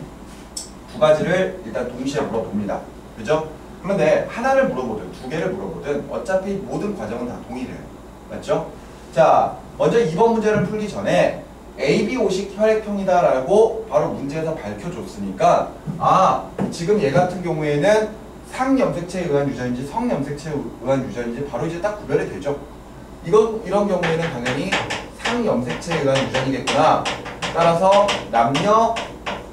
두 가지를 일단 동시에 물어봅니다. 그죠? 그런데 하나를 물어보든 두 개를 물어보든 어차피 모든 과정은 다 동일해요. 맞죠? 자, 먼저 2번 문제를 풀기 전에 AB5식 혈액형이다 라고 바로 문제에서 밝혀줬으니까 지금 얘 같은 경우에는 상염색체에 의한 유전인지 성염색체에 의한 유전인지 바로 이제 딱 구별이 되죠. 이런 경우에는 당연히 상염색체에 의한 유전이겠구나. 따라서 남녀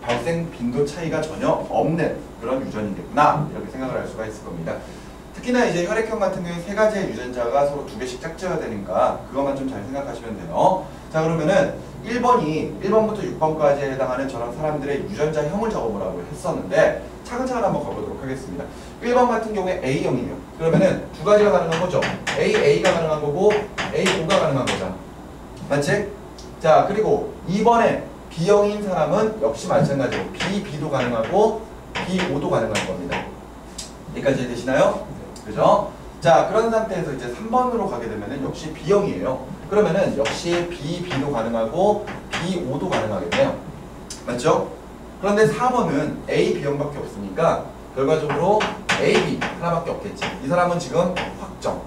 발생 빈도 차이가 전혀 없는 그런 유전이겠구나. 이렇게 생각을 할 수가 있을 겁니다. 특히나 이제 혈액형 같은 경우에 세 가지의 유전자가 서로 두 개씩 짝지어야 되니까 그것만 좀 잘 생각하시면 돼요. 자, 그러면은 1번부터 6번까지에 해당하는 저런 사람들의 유전자형을 적어보라고 했었는데 차근차근 한번 가보도록 하겠습니다. 1번 같은 경우에 A형이에요. 그러면은 두 가지가 가능한 거죠. A가 가능한 거고 A5가 가능한 거잖아. 맞지? 자, 그리고 2번에 B형인 사람은 역시 마찬가지로 B, B도 가능하고 B, O도 가능한 겁니다. 여기까지 되시나요? 그죠? 자, 그런 상태에서 이제 3번으로 가게 되면은 역시 B형이에요. 그러면은 역시 B, B도 가능하고 B, O도 가능하겠네요. 맞죠? 그런데 4번은 A, B형밖에 없으니까 결과적으로 A, B 하나밖에 없겠지. 이 사람은 지금 확정.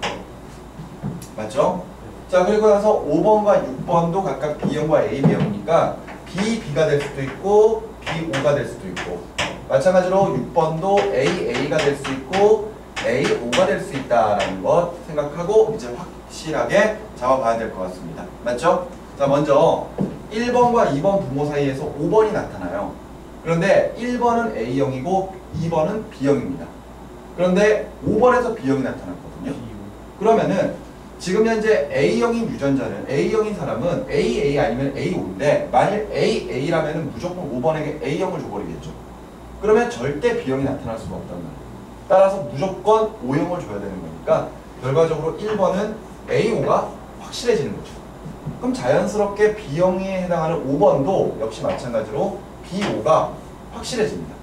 맞죠? 자, 그리고 나서 5번과 6번도 각각 B형과 A, B형이니까 B, B가 될 수도 있고 B, O가 될 수도 있고 마찬가지로 6번도 A, A가 될 수 있고 A, O가 될 수 있다라는 것 생각하고 이제 확실하게 잡아봐야 될 것 같습니다. 맞죠? 자, 먼저 1번과 2번 부모 사이에서 5번이 나타나요. 그런데 1번은 A형이고 2번은 B형입니다. 그런데 5번에서 B형이 나타났거든요. 그러면은 지금 현재 A형인 유전자는 A형인 사람은 AA 아니면 AO인데 만일 AA라면 무조건 5번에게 A형을 줘버리겠죠. 그러면 절대 B형이 나타날 수가 없단 말이에요. 따라서 무조건 O형을 줘야 되는 거니까 결과적으로 1번은 AO가 확실해지는 거죠. 그럼 자연스럽게 B형에 해당하는 5번도 역시 마찬가지로 BO가 확실해집니다.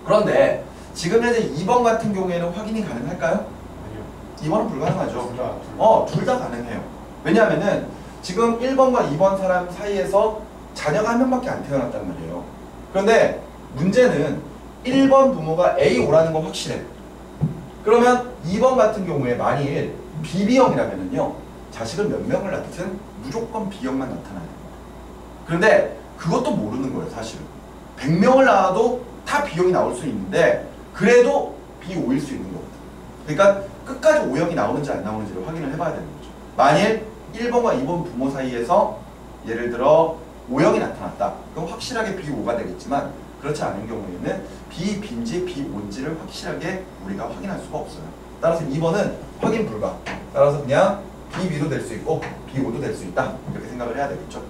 그런데 지금 현재 2번 같은 경우에는 확인이 가능할까요? 2번은 불가능하죠. 둘 다 가능해요. 왜냐하면은 지금 1번과 2번 사람 사이에서 자녀가 한 명밖에 안 태어났단 말이에요. 그런데 문제는 1번 부모가 AO라는 건 확실해. 그러면 2번 같은 경우에 만일 BB형이라면은요 자식을 몇 명을 낳든 무조건 B형만 나타나야 돼요. 그런데 그것도 모르는 거예요. 사실은 100명을 낳아도 다 B형이 나올 수 있는데 그래도 BO일 수 있는 거거든. 그러니까 끝까지 O형이 나오는지 안 나오는지를 확인을 해봐야 되는 거죠. 만일 1번과 2번 부모 사이에서 예를 들어 O형이 나타났다. 그럼 확실하게 BO가 되겠지만 그렇지 않은 경우에는 BB인지 BO인지를 확실하게 우리가 확인할 수가 없어요. 따라서 2번은 확인 불가. 따라서 그냥 BB도 될 수 있고 BO도 될 수 있다. 이렇게 생각을 해야 되겠죠.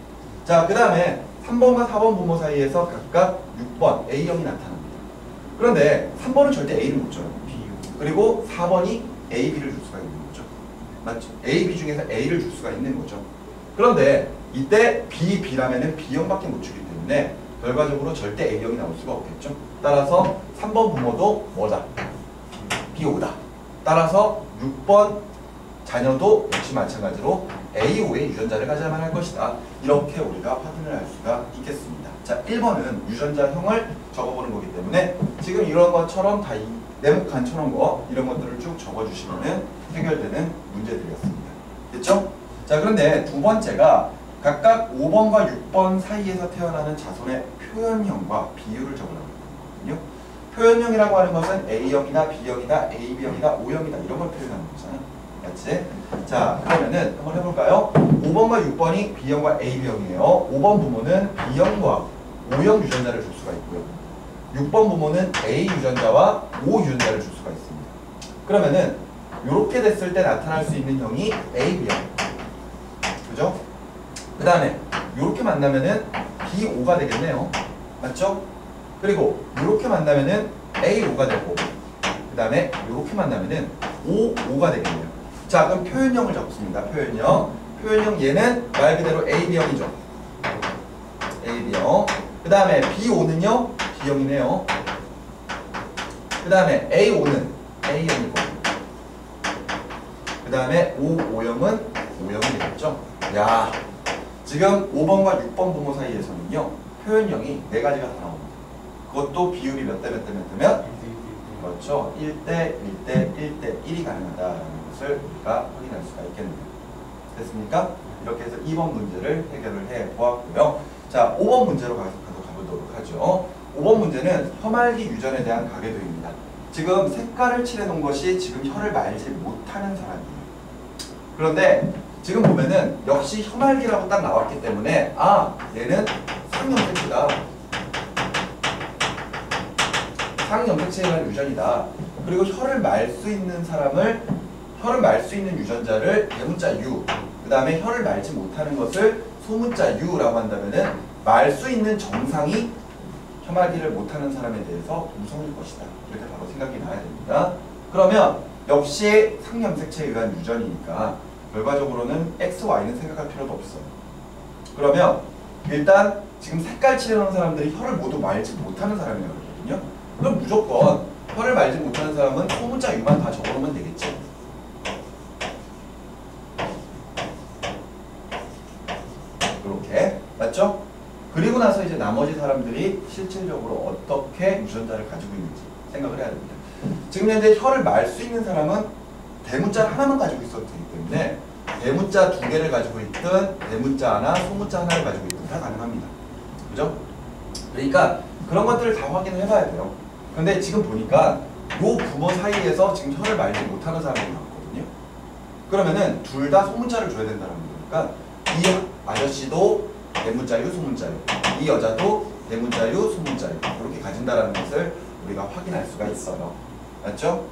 자, 그 다음에 3번과 4번 부모 사이에서 각각 6번 A형이 나타납니다. 그런데 3번은 절대 A를 못 줘요. 그리고 4번이 A, B를 줄 수가 있는 거죠. 맞죠? A, B 중에서 A를 줄 수가 있는 거죠. 그런데 이때 B, B라면은 B형밖에 못 주기 때문에 결과적으로 절대 A형이 나올 수가 없겠죠. 따라서 3번 부모도 뭐다? BO다. 따라서 6번 자녀도 역시 마찬가지로 AO의 유전자를 가져야만 할 것이다. 이렇게 우리가 확인을 할 수가 있겠습니다. 자, 1번은 유전자형을 적어보는 거기 때문에 지금 이런 것처럼 다 네모칸처럼 이런 것들을 쭉 적어주시면 해결되는 문제들이었습니다. 됐죠? 자, 그런데 두 번째가 각각 5번과 6번 사이에서 태어나는 자손의 표현형과 비율을 적으라고 했거든요. 표현형이라고 하는 것은 A형이다, B형이다, AB형이다, O형이다 이런 걸 표현하는 거잖아요. 맞지? 자, 그러면은 한번 해볼까요? 5번과 6번이 B형과 AB형이에요. 5번 부모는 B형과 O형 유전자를 줄 수가 있고요. 6번 부모는 A 유전자와 O 유전자를 줄 수가 있습니다. 그러면은 이렇게 됐을 때 나타날 수 있는 형이 AB형. 그죠? 그 다음에 이렇게 만나면은 BO가 되겠네요. 맞죠? 그리고 이렇게 만나면은 AO가 되고 그 다음에 이렇게 만나면은 OO가 되겠네요. 자, 그럼 표현형을 적습니다. 표현형 얘는 말 그대로 AB형이죠. AB형. 그 다음에 BO는요 B형이네요. 그 다음에 AO는 A형이고 그 다음에 O형은 O형이 되겠죠. 야, 지금 5번과 6번 부모 사이에서는요 표현형이 4가지가 다 나옵니다. 그것도 비율이 몇 대 몇 대 몇 대면 그렇죠. 1대 1대 1대 1이 가능하다는 것을 우리가 확인할 수가 있겠네요. 됐습니까? 이렇게 해서 2번 문제를 해결을 해 보았고요. 자, 5번 문제로 가보도록 하죠. 5번 문제는 혀말기 유전에 대한 가계도입니다. 지금 색깔을 칠해놓은 것이 지금 혀를 말지 못하는 사람이에요. 그런데 지금 보면은 역시 혀말기라고 딱 나왔기 때문에 얘는 상염색체다. 상염색체에 대한 유전이다. 그리고 혀를 말 수 있는 사람을 혀를 말 수 있는 유전자를 대문자 U, 그 다음에 혀를 말지 못하는 것을 소문자 U라고 한다면은 말 수 있는 정상이 혀말기를 못하는 사람에 대해서 우성일 것이다. 이렇게 바로 생각이 나야 됩니다. 그러면 역시 상염색체에 의한 유전이니까 결과적으로는 X, Y는 생각할 필요도 없어요. 그러면 일단 지금 색깔 칠해놓은 사람들이 혀를 모두 말지 못하는 사람이라고 그러거든요. 그럼 무조건 혀를 말지 못하는 사람은 소문자 유만 다 적어놓으면 되겠지. 이렇게 맞죠? 그리고 나서 이제 나머지 사람들이 실질적으로 어떻게 유전자를 가지고 있는지 생각을 해야 됩니다. 지금 현재 혀를 말 수 있는 사람은 대문자 하나만 가지고 있어도 되기 때문에 대문자 2개를 가지고 있든 대문자 하나, 소문자 하나를 가지고 있든 다 가능합니다. 그죠? 그러니까 그런 것들을 다 확인을 해봐야 돼요. 근데 지금 보니까 요 부모 사이에서 지금 혀를 말지 못하는 사람이 나왔거든요. 그러면은 둘 다 소문자를 줘야 된다는 거니까 이 아저씨도 대문자유, 소문자유, 이 여자도 대문자유, 소문자유 이렇게 가진다는 것을 우리가 확인할 수가 있어요. 맞죠?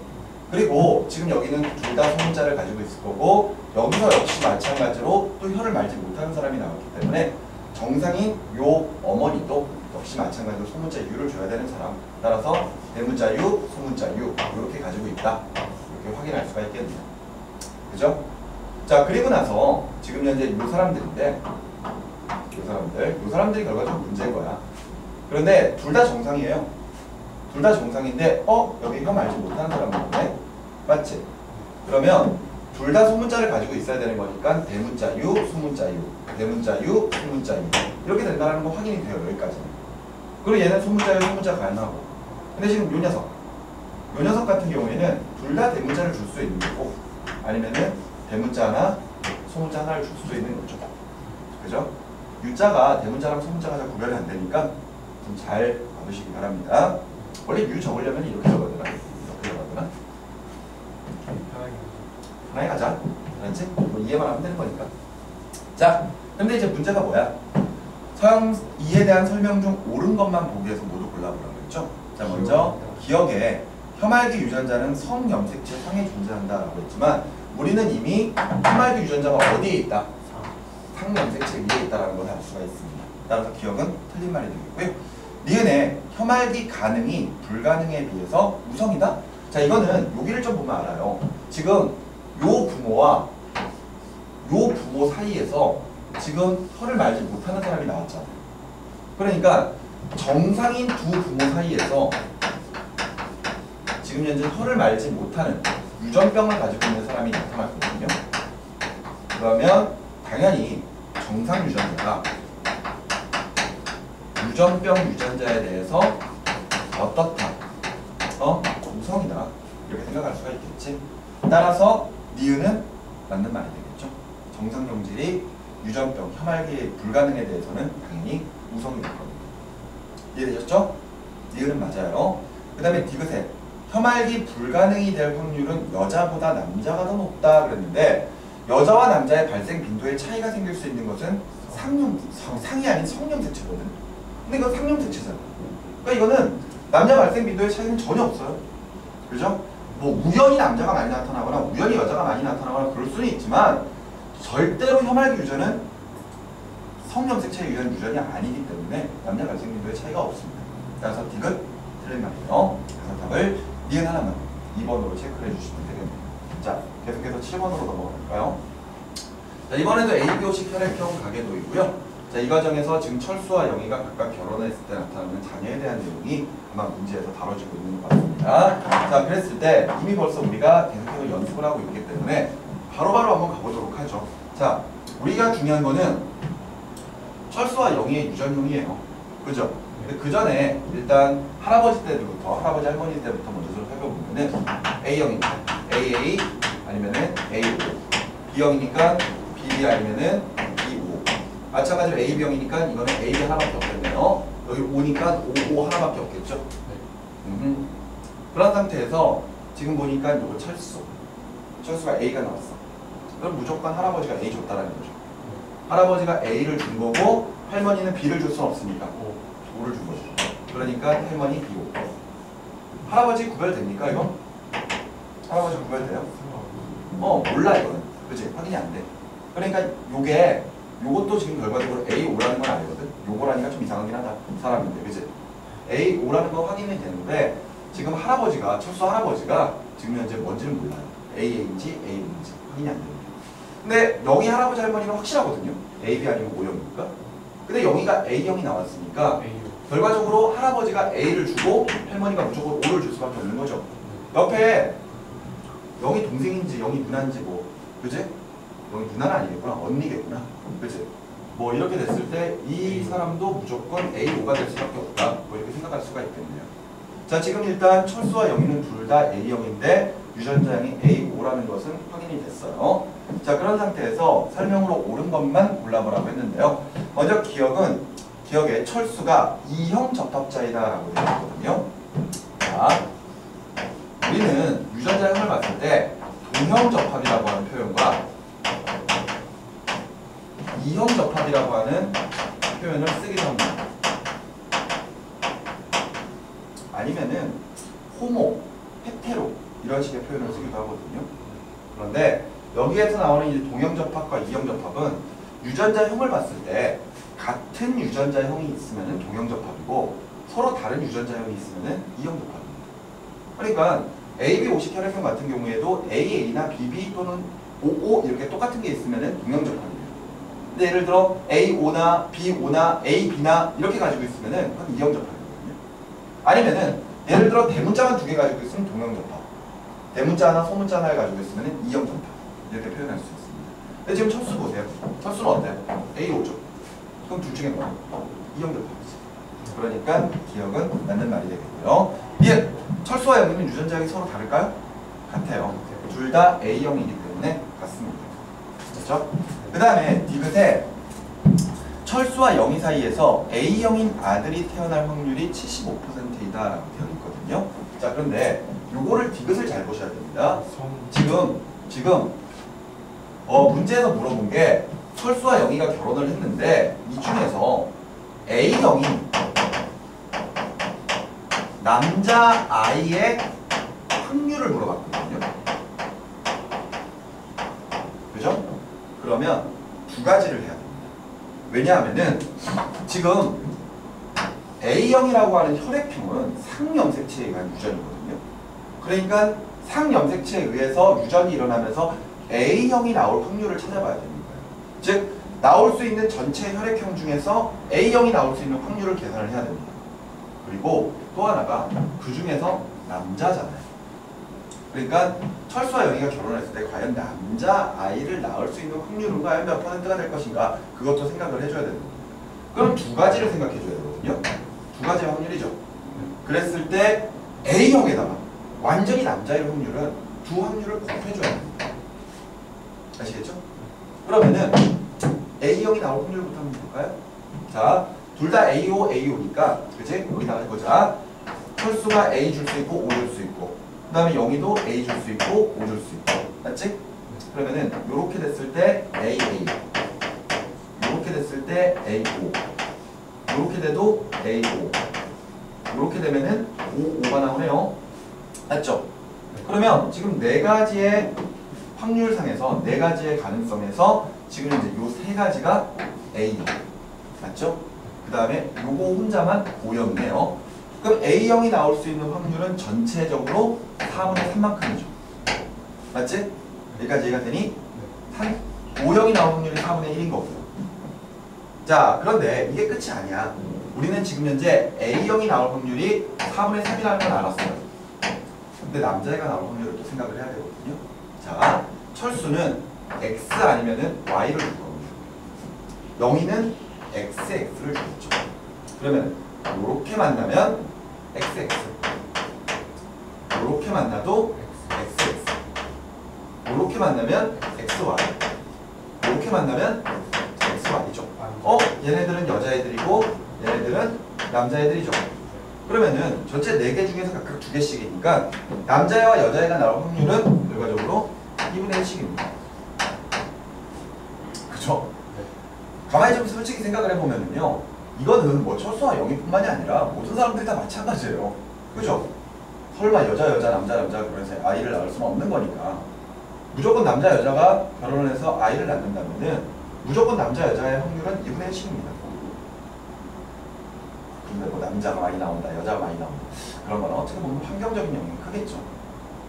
그리고 지금 여기는 둘 다 소문자를 가지고 있을 거고 여기서 역시 마찬가지로 또 혀를 말지 못하는 사람이 나왔기 때문에 정상인 요 어머니도 역시 마찬가지로 소문자 유를 줘야 되는 사람. 따라서 대문자 유, 소문자 유 이렇게 가지고 있다. 이렇게 확인할 수가 있겠네요. 그죠? 자, 그리고 나서 지금 현재 요 사람들인데 요 사람들이 결과적으로 문제인 거야. 그런데 둘 다 정상이에요. 둘 다 정상인데 여기 혀 말지 못하는 사람 나오네. 맞지? 그러면 둘 다 소문자를 가지고 있어야 되는 거니까 대문자 유, 소문자 유, 대문자 유, 소문자 유 이렇게 된다는 거 확인이 돼요. 여기까지는. 그리고 얘는 소문자 유, 소문자 가능하고. 근데 지금 요 녀석 같은 경우에는 둘 다 대문자를 줄 수 있는 거고 아니면은 대문자 하나, 소문자 하나를 줄 수도 있는 거죠. 그죠? 유자가 대문자랑 소문자가 잘 구별이 안 되니까 좀 잘 봐주시기 바랍니다. 원래 유 적으려면 이렇게 적어야 되나? 이렇게 적어야 되나? 편하게 가자. 알았지? 뭐 이해만 하면 되는 거니까. 자, 근데 이제 문제가 뭐야? 서형 2에 대한 설명 중 옳은 것만 보기 위해서 모두 골라보라고 했죠? 자, 먼저 기억에 혀말기 유전자는 성염색체 상에 존재한다라고 했지만 우리는 이미 혀말기 유전자가 어디에 있다? 상염색체 위에 있다라는 걸 알 수가 있습니다. 따라서 기억은 틀린 말이 되겠고요. 니은의 혀말기 가능이 불가능에 비해서 우성이다? 자, 이거는 여기를 좀 보면 알아요. 지금 요 부모와 요 부모 사이에서 지금 혀를 말지 못하는 사람이 나왔잖아요. 그러니까 정상인 두 부모 사이에서 지금 현재 혀를 말지 못하는 유전병을 가지고 있는 사람이 나타났거든요. 그러면 당연히 정상 유전자가 유전병 유전자에 대해서 어떻다? 우성이다. 이렇게 생각할 수가 있겠지. 따라서 니은은 맞는 말이 되겠죠. 정상 경질이 유전병, 혀말기 불가능에 대해서는 당연히 우성이 될 겁니다. 이해되셨죠? 니은은 맞아요. 그 다음에 디귿에 혀말기 불가능이 될 확률은 여자보다 남자가 더 높다 그랬는데 여자와 남자의 발생 빈도에 차이가 생길 수 있는 것은 상이 아닌 성염색체거든. 근데 이건 상염색체잖아. 그러니까 이거는 남자 발생 빈도의 차이는 전혀 없어요. 그죠? 뭐 우연히 남자가 많이 나타나거나 우연히 여자가 많이 나타나거나 그럴 수는 있지만 절대로 혀말기 유전은 성염색체에 의한 유전이 아니기 때문에 남자 발생 빈도의 차이가 없습니다. 따라서 디귿 틀린 말이에요. 그래서 답을 니은 하나만 2번으로 체크를 해주시면 되겠네요. 자, 계속해서 7번으로 넘어갈까요? 자, 이번에도 ABO식 혈액형 가계도이고요. 자, 이 과정에서 지금 철수와 영희가 각각 결혼을 했을 때 나타나는 자녀에 대한 내용이 아마 문제에서 다뤄지고 있는 것 같습니다. 자, 그랬을 때 이미 벌써 우리가 계속해서 연습을 하고 있기 때문에 바로바로 한번 가보도록 하죠. 자, 우리가 중요한 거는 철수와 영희의 유전형이에요. 그죠? 근데 그 전에 일단 할아버지 때부터, 할아버지 할머니 때부터 먼저 좀 살펴보면은 A형이니까 AA 아니면은 A5, B형이니까 BB 아니면은 B5. 마찬가지로 AB형이니까 이거는 AB 하나밖에 없겠네요. 여기 5니까 5 하나밖에 없겠죠. 그런 상태에서 지금 보니까 이거 철수가 A가 나왔어. 그럼 무조건 할아버지가 A 줬다라는 거죠. 할아버지가 A를 준 거고 할머니는 B를 줄 수는 없으니까 5를 준 거죠. 그러니까 할머니 B5. 할아버지 구별됩니까 이거? 할아버지 구별돼요? 몰라 이거는. 그치? 확인이 안 돼. 그러니까 요것도 지금 결과적으로 A5라는 건 알거든? 요거라니까 좀 이상하긴 하다. 사람인데, 그치? A5라는 건 확인이 되는데 지금 철수 할아버지가 지금 현재 뭔지는 몰라요. AA인지 AB인지 확인이 안 됩니다. 근데 여기 할아버지 할머니는 확실하거든요. AB 아니면 O형이니까. 근데 영희가 A형이 나왔으니까 결과적으로 할아버지가 A를 주고 할머니가 무조건 O를 줄 수밖에 없는 거죠. 옆에 영희 동생인지 영희 누나인지 뭐 그지? 영희 누나는 아니겠구나. 언니겠구나. 그지? 뭐 이렇게 됐을 때 이 사람도 무조건 A5가 될 수밖에 없다. 뭐 이렇게 생각할 수가 있겠네요. 자, 지금 일단 철수와 영희는 둘 다 A형인데 유전자형이 A5라는 것은 확인이 됐어요. 자, 그런 상태에서 설명으로 옳은 것만 골라보라고 했는데요. 먼저 기억에 철수가 2형 접합자이다라고 되어 있거든요. 자, 우리는 유전자형을 봤을 때 동형 접합이라고 하는 표현과 2형 접합이라고 하는 표현을 쓰기도 합니다. 아니면은 호모, 헤테로 이런 식의 표현을 쓰기도 하거든요. 그런데 여기에서 나오는 이 동형 접합과 2형 접합은 유전자형을 봤을 때 같은 유전자형이 있으면 동형 접합이고 서로 다른 유전자형이 있으면 2형 접합입니다. 그러니까 AB50 혈액형 같은 경우에도 AA나 BB 또는 OO 이렇게 똑같은 게 있으면 동형 접합입니다. 근데 예를 들어 A5나 B5나 AB나 이렇게 가지고 있으면 그건 2형 접합이거든요. 아니면은 예를 들어 대문자만 2개 가지고 있으면 동형 접합, 대문자 하나, 소문자 하나를 가지고 있으면 2형 접합 이렇게 표현할 수 있습니다. 근데 지금 철수 보세요. 철수는 어때요? A5죠. 그럼 둘 중에 뭐야? 2형 접합이지. 그러니까 기억은 맞는 말이 되겠고요. 예, 철수와 영희는 유전자형이 서로 다를까요? 같아요. 둘 다 A형이기 때문에 같습니다. 그렇죠? 그 다음에 디귿에 철수와 영희 사이에서 A형인 아들이 태어날 확률이 75%이다 라고 되어 있거든요. 자, 그런데 요거를 디귿을 잘 보셔야 됩니다. 지금 문제에서 물어본 게 철수와 영희가 결혼을 했는데 이 중에서 A형이 남자 아이의 확률을 물어봤거든요. 그죠? 그러면 두 가지를 해야 됩니다. 왜냐하면은 지금 A형이라고 하는 혈액형은 상염색체에 의한 유전이거든요. 그러니까 상염색체에 의해서 유전이 일어나면서 A형이 나올 확률을 찾아봐야 됩니다. 즉 나올 수 있는 전체 혈액형 중에서 A형이 나올 수 있는 확률을 계산을 해야 됩니다. 그리고 또 하나가 그 중에서 남자잖아요. 그러니까 철수와 영희가 결혼했을 때 과연 남자 아이를 낳을 수 있는 확률은 과연 몇 %가 될 것인가, 그것도 생각을 해줘야 됩니다. 그럼 두 가지를 생각해 줘야 되거든요. 두 가지의 확률이죠. 그랬을 때 A형에다가 완전히 남자일 확률은 두 확률을 곱해줘야 됩니다. 아시겠죠? 그러면은 A형이 나올 확률부터 한번 볼까요? 자, 둘 다 A5, A5니까 그치? 여기다가 해보자. 철수가 A 줄 수 있고 O 줄 수 있고, 그 다음에 영희도 A 줄 수 있고 O 줄 수 있고, 맞지? 그러면은 요렇게 됐을 때 AA, 요렇게 됐을 때 A5, 요렇게 돼도 A5, 요렇게 되면은 O5가 나오네요. 맞죠? 그러면 지금 네 가지의 확률상에서 네 가지의 가능성에서 지금 이제 요 세 가지가 A, 맞죠? 그 다음에 요거 혼자만 O였네요. 그럼 A형이 나올 수 있는 확률은 전체적으로 4분의 3만큼이죠. 맞지? 여기까지 이해가 되니? O형이 나올 확률이 4분의 1인 거고요. 자, 그런데 이게 끝이 아니야. 우리는 지금 현재 A형이 나올 확률이 4분의 3이라는 걸 알았어요. 근데 남자애가 나올 확률을 또 생각을 해야 되거든요. 자, 철수는 X 아니면은 Y를 줄 겁니다. 영희는 XX를 주겠죠. 그러면 요렇게 만나면 XX, 요렇게 만나도 XX, 요렇게 만나면 XY, 요렇게 만나면 XY죠. 얘네들은 여자애들이고 얘네들은 남자애들이죠. 그러면은 전체 4개 중에서 각각 2개씩이니까 남자애와 여자애가 나올 확률은 결과적으로 2분의 1씩입니다. 그죠? 가만히 좀 솔직히 생각을 해보면은요, 이거는 뭐 철수와 영희뿐만이 아니라 모든 사람들이 다 마찬가지예요. 그죠? 설마 여자 남자 그래서 아이를 낳을 수는 없는 거니까 무조건 남자 여자가 결혼을 해서 아이를 낳는다면은 무조건 남자 여자의 확률은 2분의 1씩입니다. 근데 뭐 남자가 많이 나온다, 여자가 많이 나온다, 그런 거는 어떻게 보면 환경적인 영향이 크겠죠.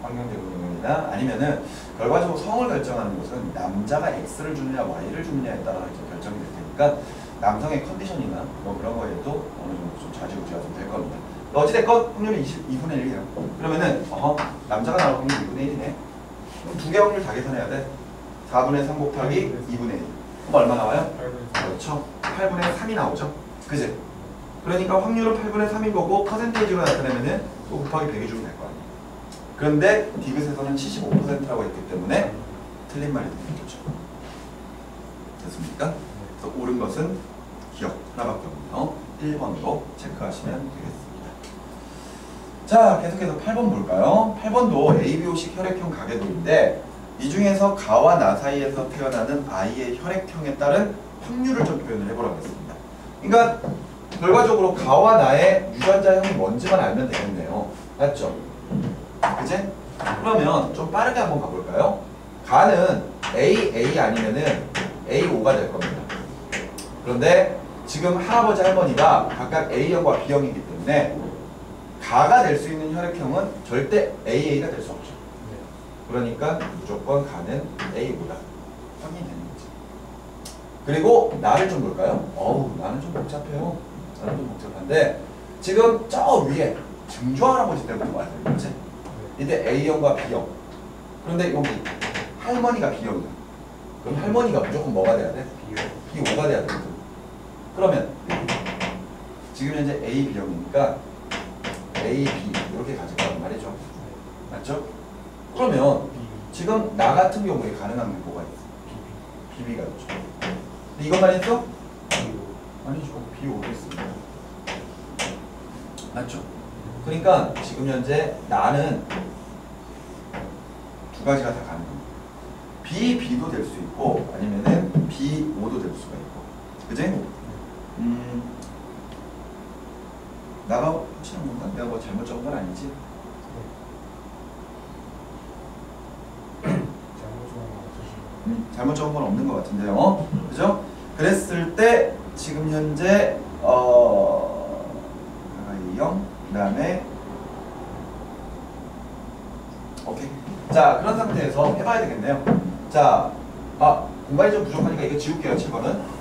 환경적인 영향이나 아니면은 결과적으로 성을 결정하는 것은 남자가 X를 주느냐 Y를 주느냐에 따라 이제 결정이 될 테니까 남성의 컨디션이나 뭐 그런 거에도 어느 정도 좀 좌지우지가 좀 될 겁니다. 어찌됐건 확률이 2분의 1이에요. 그러면은 남자가 나올 확률이 2분의 1이네. 그럼 두 개 확률 다 계산해야 돼. 4분의 3 곱하기 2분의 1. 그럼 얼마 나와요? 그렇죠. 8분의 3이 나오죠. 그지? 그러니까 확률은 8분의 3인 거고 퍼센테이지로 나타내면은 또 곱하기 100이 주면 될 거 아니에요. 그런데 디귿에서는 75%라고 했기 때문에 틀린 말이 되는 거죠. 됐습니까? 그래서 옳은 것은 기억 하나밖에 없네요. 1번으로 체크하시면 되겠습니다. 자, 계속해서 8번 볼까요? 8번도 ABO식 혈액형 가계도인데 이 중에서 가와 나 사이에서 태어나는 아이의 혈액형에 따른 확률을 좀 표현을 해보라고 했습니다. 그러니까 결과적으로 가와 나의 유전자형이 뭔지만 알면 되겠네요. 맞죠? 그치? 그러면 좀 빠르게 한번 가볼까요? 가는 AA 아니면은 A5가 될 겁니다. 그런데 지금 할아버지 할머니가 각각 A형과 B형이기 때문에 가가 될 수 있는 혈액형은 절대 AA가 될 수 없죠. 그러니까 무조건 가는 A5다. 확인이 되는 거지. 그리고 나를 좀 볼까요? 나는 좀 복잡해요. 나는 좀 복잡한데 지금 저 위에 증조 할아버지 때부터 말해요. 그치? 이때 A형과 B형. 그런데 여기 할머니가 B형이야. 그럼 할머니가 무조건 뭐가 돼야 돼? B5가 돼야 되거든. 그러면 지금 현재 A, B형이니까 A, B 이렇게 가져가란 말이죠. 맞죠? 그러면 지금 나 같은 경우에 가능한 게 뭐가 있어? BB가 있죠. 근데 이것만 했어? 아니죠. B5도 있습니다. 맞죠? 그러니까 지금 현재 나는 두 가지가 다 가능합니다. B, B도 될 수 있고 아니면은 B5도 될 수가 있고. 그지? 나가 확실한 건가? 내가 뭐 잘못 적은 건 아니지? 잘못 적은 건 없는 것 같은데요. 그죠? 그랬을 때 지금 현재 A형 그 다음에 오케이. 자, 그런 상태에서 해봐야 되겠네요. 자, 공간이 좀 부족하니까 이거 지울게요. 7번은.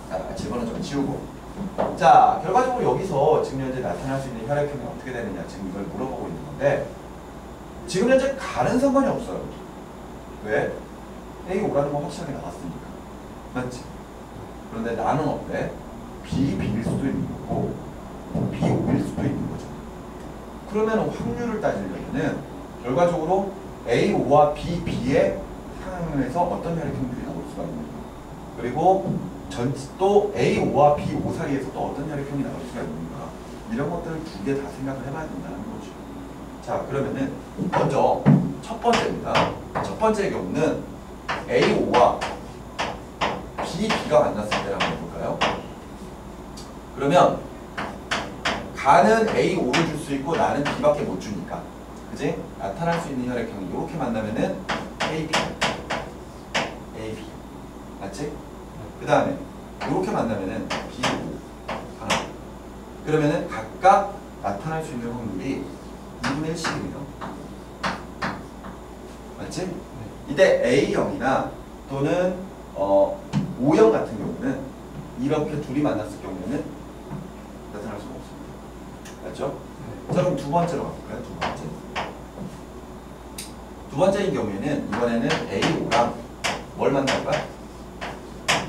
자, 7번은 좀 지우고. 자, 결과적으로 여기서 지금 현재 나타날 수 있는 혈액형이 어떻게 되느냐 지금 이걸 물어보고 있는 건데 지금 현재 가는 상관이 없어요. 왜? A5라는 건 확실하게 나왔으니까. 맞지? 그런데 나는 어때? B, B일 수도 있는 거고 B5일 수도 있는 거죠. 그러면 확률을 따지려면은 결과적으로 A5와 B, B의 상황에서 어떤 혈액형들이 나올 수가 있는가. 그리고 또 A5와 B5 사이에서 또 어떤 혈액형이 나올 수가 있는가. 이런 것들을 두 개 다 생각을 해봐야 된다는 거죠. 자, 그러면은 먼저 첫 번째입니다. 첫 번째의 경우는 A5와 B, B가 만났을 때 한번 볼까요? 그러면 가는 A5를 줄 수 있고 나는 B밖에 못 주니까 그지? 나타날 수 있는 혈액형이 이렇게 만나면은 AB AB 맞지? 그 다음에 이렇게 만나면은 B5 하나. 그러면은 각각 나타날 수 있는 확률이 2분의 1씩이네요. 맞지? 이때 A형이나 또는 O형 같은 경우는 이렇게 둘이 만났을 경우에는 나타날 수가 없습니다. 맞죠? 자, 그럼 두 번째로 가볼까요? 두 번째. 두 번째인 경우에는 이번에는 A5랑 뭘 만날까?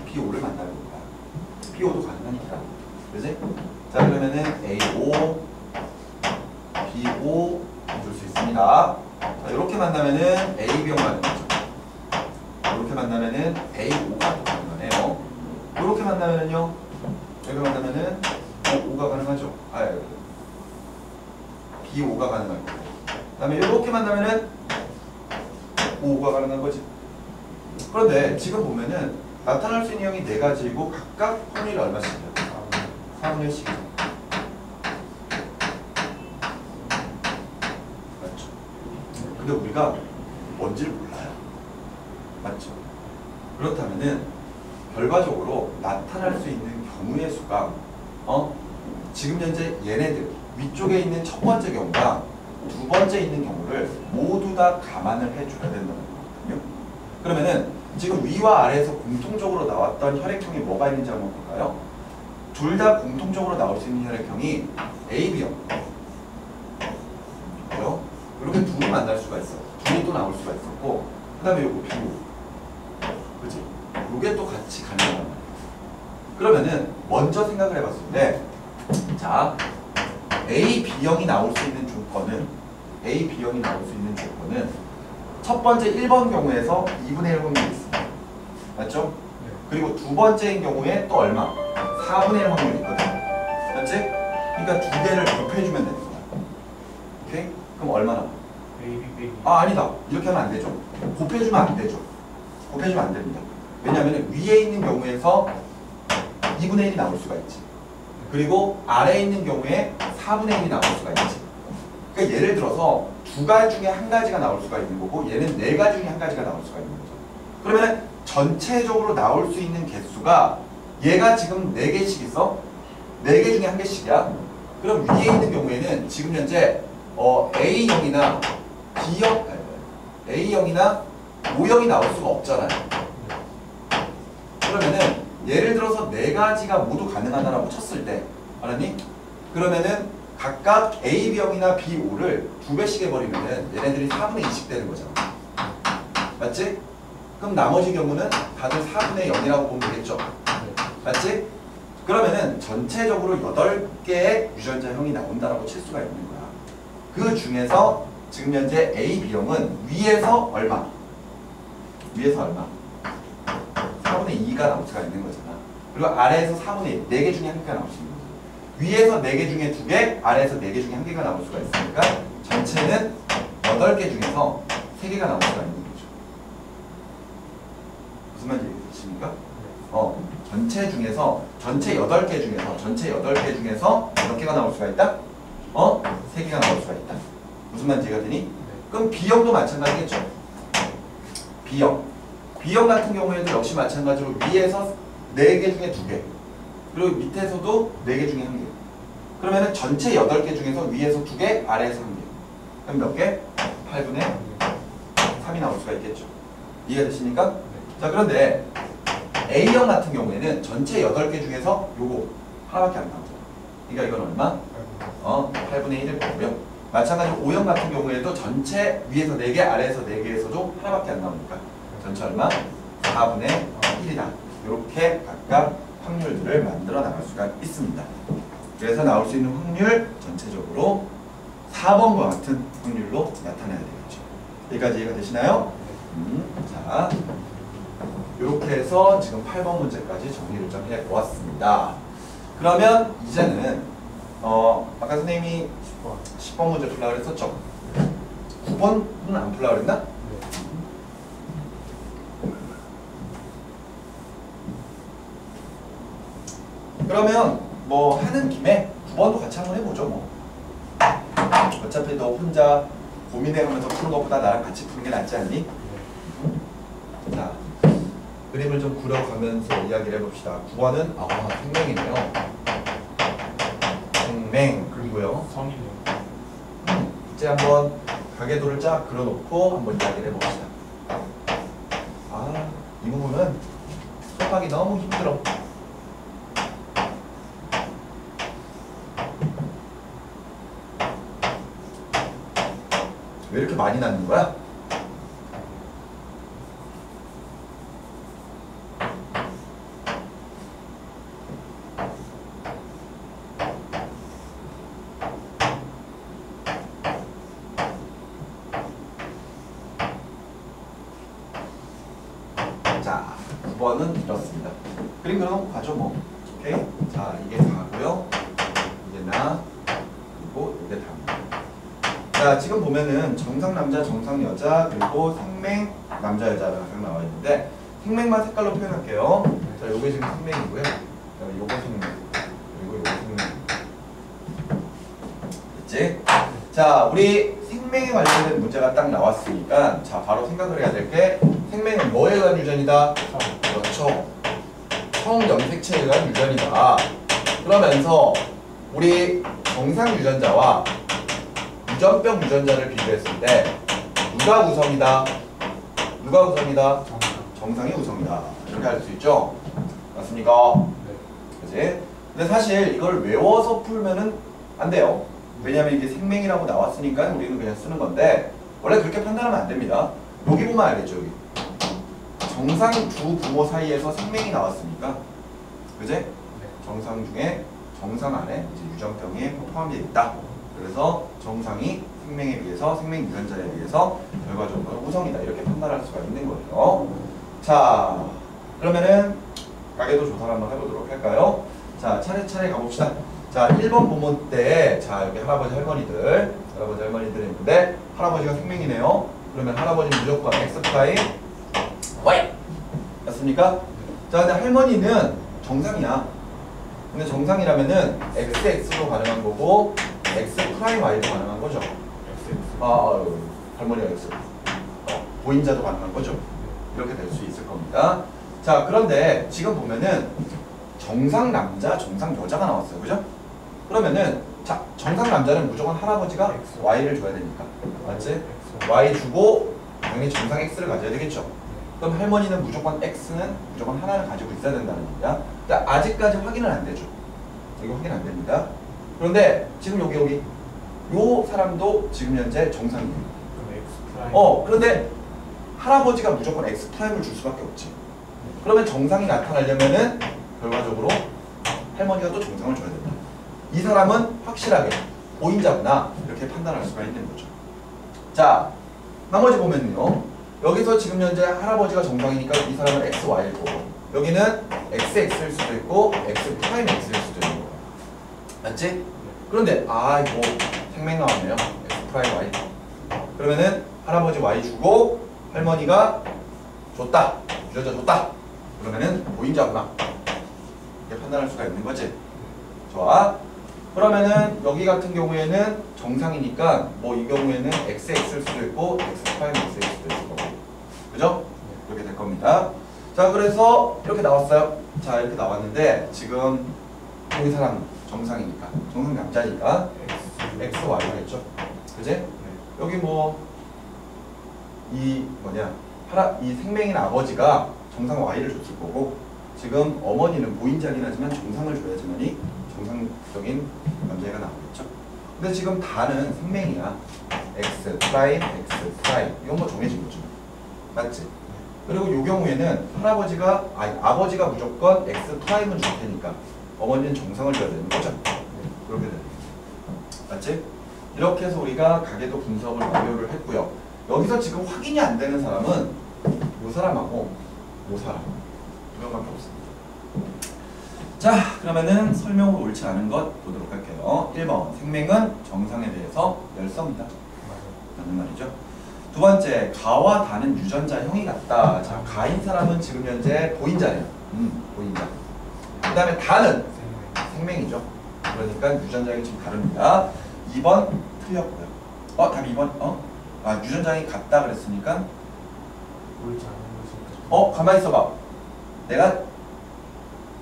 B5를 만나는 거야. B5도 가능하니까. 그지? 자, 그러면은 A5, B5 줄 수 있습니다. 자, 이렇게 만나면은 AB형 가능하죠. 이렇게 만나면은 A5가 가능하네요. 이렇게 만나면은요. 여기 만나면은 O5가 가능하죠. B5가 가능할 거고. 그 다음에 이렇게 만나면은 O5가 가능한 거지. 그런데 지금 보면은 나타날 수 있는 형이 네 가지이고 각각 확률이 얼마씩이야? 4분의 1씩이죠. 맞죠? 근데 우리가 뭔지를 몰라요. 맞죠? 그렇다면은 결과적으로 나타날 수 있는 경우의 수가 지금 현재 얘네들 위쪽에 있는 첫 번째 경우가 두 번째 있는 경우를 모두 다 감안을 해줘야 된다는 거거든요. 그러면은 지금 위와 아래에서 공통적으로 나왔던 혈액형이 뭐가 있는지 한번 볼까요? 둘 다 공통적으로 나올 수 있는 혈액형이 AB형. 그죠? 이렇게 둘이 만날 수가 있어. 둘이 또 나올 수가 있었고, 그 다음에 요거 BO. 그치? 요게 또 같이 가능한 거야. 그러면은 먼저 생각을 해봤을 때, 자, AB형이 나올 수 있는 조건은 첫 번째 1번 경우에서 2분의 1 확률이 있어. 맞죠? 네. 그리고 두 번째인 경우에 또 얼마? 4분의 1 확률이 있거든. 맞지? 그러니까 두 개를 곱해주면 되는 거야. 오케이? 그럼 얼마나? 베이비. 아, 아니다. 이렇게 하면 안 되죠. 곱해주면 안 되죠. 곱해주면 안 됩니다. 왜냐하면 위에 있는 경우에서 2분의 1이 나올 수가 있지. 그리고 아래에 있는 경우에 4분의 1이 나올 수가 있지. 그러니까 예를 들어서 두 가지 중에 한 가지가 나올 수가 있는 거고 얘는 네 가지 중에 한 가지가 나올 수가 있는 거죠. 그러면 전체적으로 나올 수 있는 개수가 얘가 지금 4개씩 있어? 4개 중에 한 개씩이야. 그럼 위에 있는 경우에는 지금 현재 A형이나 B형, A형이나 O형이 나올 수가 없잖아요. 그러면은 예를 들어서 4가지가 모두 가능하다라고 쳤을 때 알았니? 그러면은 각각 A, B형이나 B, O를 2배씩 해버리면은 얘네들이 4분의 2씩 되는 거잖아. 맞지? 그럼 나머지 경우는 다들 4분의 0이라고 보면 되겠죠? 맞지? 그러면은 전체적으로 8개의 유전자형이 나온다라고 칠 수가 있는 거야. 그 중에서 지금 현재 A, B형은 위에서 얼마? 위에서 얼마? 4분의 2가 나올 수가 있는 거잖아. 그리고 아래에서 4분의 1, 4개 중에 한 개가 나올 수 있는 거죠. 위에서 4개 중에 2개, 아래에서 4개 중에 한 개가 나올 수가 있으니까 전체는 8개 중에서 3개가 나올 수가 있는 거죠. 무슨 말인지 이해되십니까? 전체 중에서 전체 8개 중에서 몇 개가 나올 수가 있다? 3개가 나올 수가 있다. 무슨 말인지 이해가 되니? 그럼 B형도 마찬가지겠죠. B형 같은 경우에도 역시 마찬가지로 위에서 4개 중에 2개 그리고 밑에서도 4개 중에 1개. 그러면은 전체 8개 중에서 위에서 2개, 아래에서 1개. 그럼 몇 개? 8분의 3이 나올 수가 있겠죠. 이해가 되십니까? 자, 그런데 A형 같은 경우에는 전체 8개 중에서 요거 하나밖에 안 나오죠. 그러니까 이건 얼마? 8분의 1일 거고요. 마찬가지로 O형 같은 경우에도 전체 위에서 4개, 아래에서 4개에서도 하나밖에 안 나오니까 전체 얼마? 4분의 1이다. 이렇게 각각 확률들을 만들어 나갈 수가 있습니다. 그래서 나올 수 있는 확률 전체적으로 4번과 같은 확률로 나타내야 되겠죠. 여기까지 이해가 되시나요? 자, 이렇게 해서 지금 8번 문제까지 정리를 좀 해보았습니다. 그러면 이제는 아까 선생님이 10번 문제 풀라고 그랬었죠? 9번은 안 풀라고 그랬나? 그러면 뭐 하는 김에 9번도 같이 한번 해보죠. 뭐 어차피 너 혼자 고민해가면서 푸는 것보다 나랑 같이 푸는 게 낫지 않니? 자, 그림을 좀 그려가면서 이야기를 해봅시다. 9번은 생명이네요. 생명. 그리고요 성이네요. 이제 한번 가계도를 쫙 그려놓고 한번 이야기를 해봅시다. 이 부분은 수업하기 너무 힘들어. 왜 이렇게 많이 낳는 거야? 자, 9번은 이렇습니다. 그림 그려놓고 가죠 뭐. 오케이? 자, 이게 다고요. 이게 나, 그리고 이게 다입니다. 자, 지금 보면은 정상 남자, 정상 여자, 그리고 생맹 남자, 여자가 각 나와 있는데 생맹만 색깔로 표현할게요. 자, 요게 지금 생맹이고요. 요거 생맹, 그리고 요거 생맹. 됐지? 자, 우리 생맹에 관련된 문제가 딱 나왔으니까 자, 바로 생각을 해야 될 게 생맹은 뭐에 의한 유전이다? 그렇죠. 성염색체에 의한 유전이다. 그러면서 우리 정상 유전자와 유전병 유전자를 비교했을 때 누가 우선이다? 누가 우성이다? 정상. 정상이 우성이다. 이렇게 할 수 있죠? 맞습니까? 네. 그지? 근데 사실 이걸 외워서 풀면은 안 돼요. 왜냐면 이게 생명이라고 나왔으니까 우리는 그냥 쓰는 건데 원래 그렇게 판단하면 안 됩니다. 여기 보면 알겠죠, 여기. 정상 두 부모 사이에서 생명이 나왔으니까, 그지? 네. 정상 중에 정상 안에 이제 유전병이 포함되어 있다. 그래서 정상이 생명에 비해서 생명 유전자에 비해서 결과적으로 우성이다. 이렇게 판단할 수가 있는 거예요. 자, 그러면은 가계도 조사를 한번 해보도록 할까요? 자, 차례차례 가봅시다. 자, 1번 부모 때, 자, 여기 할아버지 할머니들이 있는데 할아버지가 생명이네요. 그러면 할아버지는 무조건 X 프라임 Y 맞습니까? 자, 근데 할머니는 정상이야. 근데 정상이라면은 XX로 가능한 거고 X 프라임 Y도 가능한 거죠. 할머니가 X. 보인자도 가능한 거죠. 이렇게 될 수 있을 겁니다. 자, 그런데 지금 보면은 정상 남자, 정상 여자가 나왔어요. 그죠? 그러면은 자, 정상 남자는 무조건 할아버지가 Y를 줘야 되니까. 맞지? Y 주고 당연히 정상 X를 가져야 되겠죠. 그럼 할머니는 무조건 X는 무조건 하나를 가지고 있어야 된다는 겁니다. 근데 아직까지 확인은 안 되죠. 이거 확인 안 됩니다. 그런데 지금 여기 요 사람도 지금 현재 정상이에요. 그럼 X 프라임. 그런데 할아버지가 무조건 X 프라임을 줄 수밖에 없지. 그러면 정상이 나타나려면은 결과적으로 할머니가 또 정상을 줘야 된다. 이 사람은 확실하게 보인자구나 이렇게 판단할 수가 있는 거죠. 자, 나머지 보면요. 여기서 지금 현재 할아버지가 정상이니까 이 사람은 X, Y일 거고 여기는 XX일 수도 있고 X 프라임 X일 수도 있는 거예요. 맞지? 그런데 이거 생명 나왔네요. X 프라임 Y. 그러면은 할아버지 Y 주고 할머니가 줬다. 유전자 줬다. 그러면은 보인자구나. 이렇게 판단할 수가 있는 거지. 좋아. 그러면은 여기 같은 경우에는 정상이니까 뭐 이 경우에는 XX일 수도 있고 X 프라임 X일 수도 있을 거고. 그죠? 이렇게 될 겁니다. 자, 그래서 이렇게 나왔어요. 자, 이렇게 나왔는데 지금 여기 사람 정상이니까 정상 남자니까 X, Y겠죠. 그지? 여기 뭐 이 이 생명인 아버지가 정상 Y를 줬을 거고 지금 어머니는 보인자긴 하지만 정상을 줘야지만이 정상적인 남자애가 나오겠죠. 근데 지금 다는 생명이야. X 프라임, X 프라임 이건 뭐 정해진 거죠. 맞지? 그리고 이 경우에는 아버지가 무조건 X 프라임은 줄 테니까 어머니는 정상을 줘야 되는 거죠. 그렇게 되는 거죠. 맞지? 이렇게 해서 우리가 가계도 분석을 완료를 했고요. 여기서 지금 확인이 안 되는 사람은 이 사람하고 이 사람 두 명밖에 없습니다. 자, 그러면은 설명으로 옳지 않은 것 보도록 할게요. 1번 생명은 정상에 대해서 열성이다 라는 말이죠. 두 번째, 가와 다는 유전자 형이 같다. 자, 가인 사람은 지금 현재 보인자네요. 보인자. 그 다음에 다는 생명이죠. 그러니까 유전자형이 지금 다릅니다. 2번 틀렸고요. 답이 2번. 유전자형이 같다 그랬으니까 옳지 않은 것이. 가만히 있어봐. 내가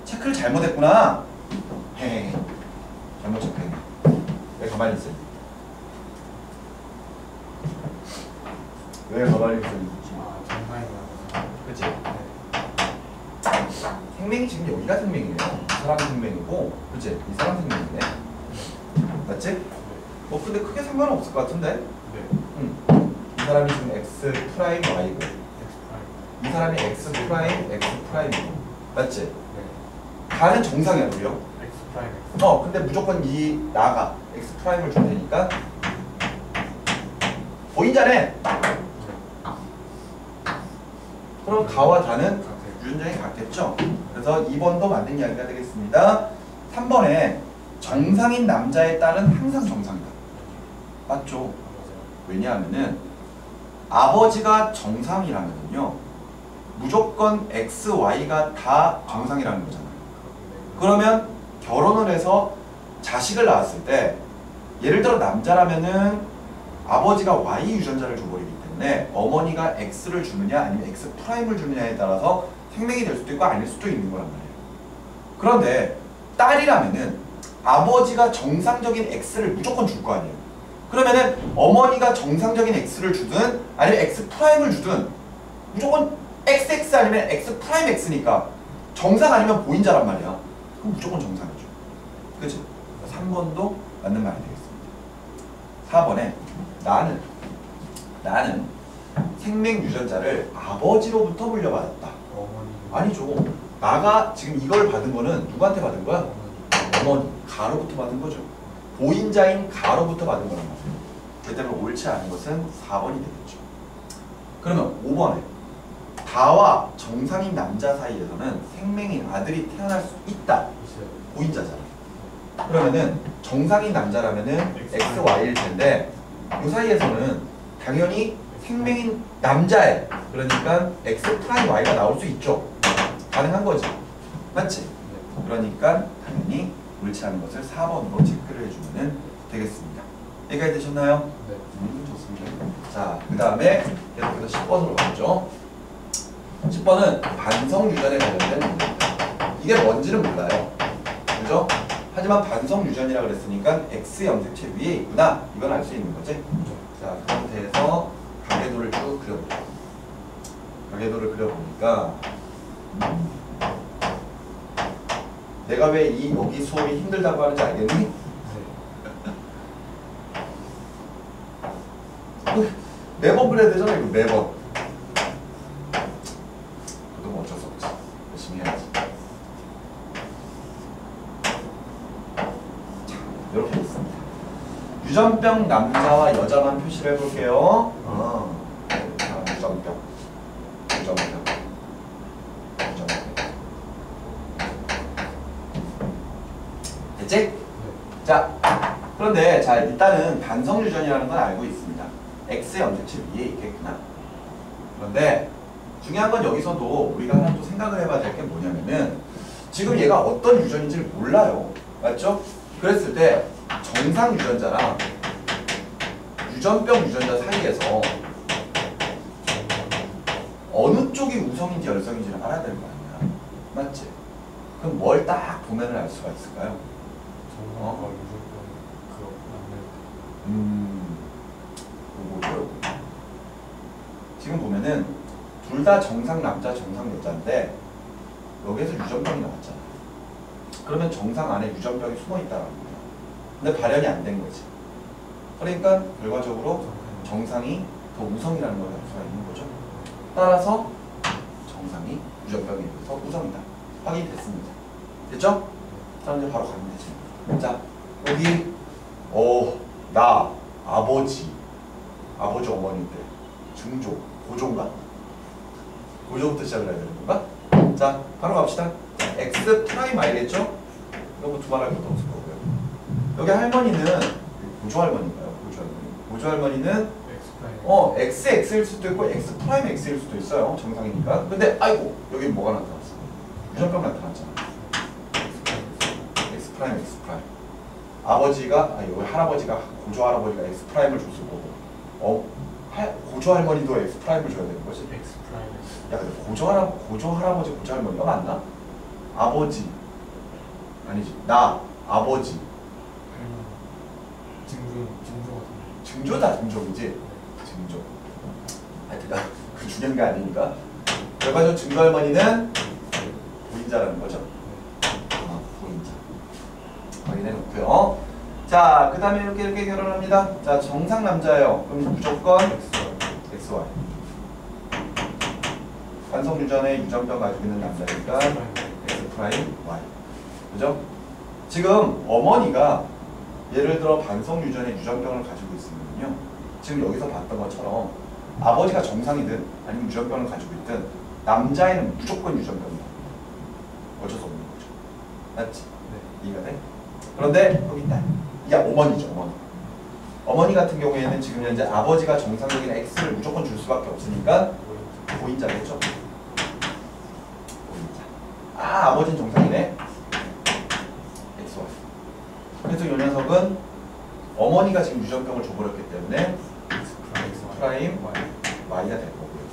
체크를 잘못했구나. 헤 잘못 체크했네. 왜 가만히 있어? 왜 가만히 있어? 정상이구나. 그치? 생명이 지금 여기가 생명이네요. 이 사람 생명이고, 그치? 이 사람 생명이네. 맞지? 뭐 근데 크게 상관은 없을 것 같은데? 네. 이 사람이 지금 X 프라임 Y고, X 프라임. 이 사람이 X 프라임 X 프라임이고, 맞지? 네. 다는 정상이야, 우리요. X 프라임 X. 근데 무조건 이 나가 X 프라임을 줄 테니까 보인자네. 그럼 가와 다는 유전자형이 같겠죠? 그래서 2번도 맞는 이야기가 되겠습니다. 3번에 정상인 남자의 딸은 항상 정상이다. 맞죠? 왜냐하면은 아버지가 정상이라면요 무조건 X, Y가 다 정상이라는 거잖아요. 그러면 결혼을 해서 자식을 낳았을 때 예를 들어 남자라면은 아버지가 Y 유전자를 줘버리기 때문에 어머니가 X를 주느냐 아니면 X 프라임을 주느냐에 따라서 생명이 될 수도 있고 아닐 수도 있는 거란 말이에요. 그런데 딸이라면은 아버지가 정상적인 X를 무조건 줄 거 아니에요. 그러면은 어머니가 정상적인 X를 주든 아니면 X 프라임을 주든 무조건 XX 아니면 X 프라임 X니까 정상 아니면 보인자란 말이야. 그럼 무조건 정상이죠. 그치? 3번도 맞는 말이 되겠습니다. 4번에 나는 생명 유전자를 아버지로부터 물려받았다. 어머니. 아니죠. 나가 지금 이걸 받은 거는 누구한테 받은 거야? 어머니. 어머니, 가로부터 받은 거죠. 보인자인 가로부터 받은 거란 말이에요. 그렇기 때문에 옳지 않은 것은 4번이 되겠죠. 그러면 5번에 다와 정상인 남자 사이에서는 생명인 아들이 태어날 수 있다. 있어요. 보인자잖아. 그러면은 정상인 남자라면은 X, Y일 텐데 이 사이에서는 당연히 생명인 남자애, 그러니까 X 프라임 Y가 나올 수 있죠. 가능한 거지. 맞지? 네. 그러니까 당연히 옳지 않은 것을 4번으로 체크를 해주면 되겠습니다. 여기까지 되셨나요? 네. 좋습니다. 자, 그 다음에 계속해서 10번으로 가죠. 10번은 반성 유전에 관련된 문제입니다. 이게 뭔지는 몰라요. 그죠? 하지만 반성 유전이라 그랬으니까 X 염색체 위에 있구나. 이건 알 수 있는 거지. 자, 그 상태에서 가계도를 쭉 그려보죠. 가계도를 그려보니까 내가 왜 여기 수업이 힘들다고 하는지 알겠니? 네. 매번 그래야 되잖아, 이거 매번. 그것도 뭐 어쩔 수 없지. 열심히 해야지. 자, 이렇게 있습니다. 유전병 남자와 여자만 표시를 해볼게요. 자, 유전병. 됐지? 네. 자, 그런데 자 일단은 반성 유전이라는 건 알고 있습니다. X 염색체 위에 있겠구나. 그런데 중요한 건 여기서도 우리가 하나 또 생각을 해봐야 될 게 뭐냐면은 지금 얘가 어떤 유전인지를 몰라요. 맞죠? 그랬을 때 정상 유전자랑 유전병 유전자 사이에서 어느 쪽이 우성인지 열성인지를 알아야 될 거 아니야. 맞지? 그럼 뭘 딱 보면은 알 수가 있을까요? 정상과 유전병 그거 맞는. 요거죠. 지금 보면은 둘 다 정상 남자, 정상 여자인데 여기에서 유전병이 나왔잖아. 그러면 정상 안에 유전병이 숨어 있다는 거야. 근데 발현이 안 된 거지. 그러니까 결과적으로 정상이 더 우성이라는 걸 알 수가 있는 거죠. 따라서 정상이 유전병에 비해서 우성이다. 확인됐습니다. 됐죠? 자, 이제 바로 가면 되지. 자, 여기 나, 아버지 어머니인데 중조, 고조인가? 고조부터 시작을 해야 되는 건가? 자, 바로 갑시다. X 프라임 알겠죠? 이거 뭐 두말할 것도 없을 거고요. 여기 할머니는 고조 할머니인가요? 고조 할머니는 X 프라임. XX일 수도 있고 X 프라임 X일 수도 있어요. 정상이니까. 근데 아이고 여기 뭐가 나타났어? 유전병 나타났잖아. X 프라임 X 프라임. 아버지가 여기 할아버지가 고조 할아버지가 X 프라임을 줬을 거고, 고조 할머니도 X 프라임을 줘야 되는 거지. X 프라임. 야, 근데 고조 할아버지 고조 할머니가 맞나? 아버지 아니지. 나 아버지 증조 같은. 증조다. 증조이지. 증조. 하여튼 그 중요한 게 아니니까. 결과적으로 증조 할머니는 보인자라는 거죠. 보인자. 확인해 놓고요. 자, 그 다음에 이렇게 결혼합니다. 자, 정상 남자예요. 그럼 무조건 XY. 반성 유전에 유전병 가지고 있는 남자니까 X 프라임 Y. 그죠? 지금 어머니가 예를 들어 반성 유전에 유전병을 가지고 있으면요. 지금 여기서 봤던 것처럼 아버지가 정상이든 아니면 유전병을 가지고 있든 남자애는 무조건 유전병이다. 어쩔 수 없는 거죠. 맞지? 네. 이해가 돼? 그런데 여기 있다. 이게 어머니죠, 어머니. 어머니 같은 경우에는 지금 현재 아버지가 정상적인 X를 무조건 줄 수밖에 없으니까 보인자겠죠? 보인자. 아버지는 정상이네. XY. 그래서 이 녀석은 어머니가 지금 유전병을 줘버렸기 때문에 X 프라임 Y가 될 거고요.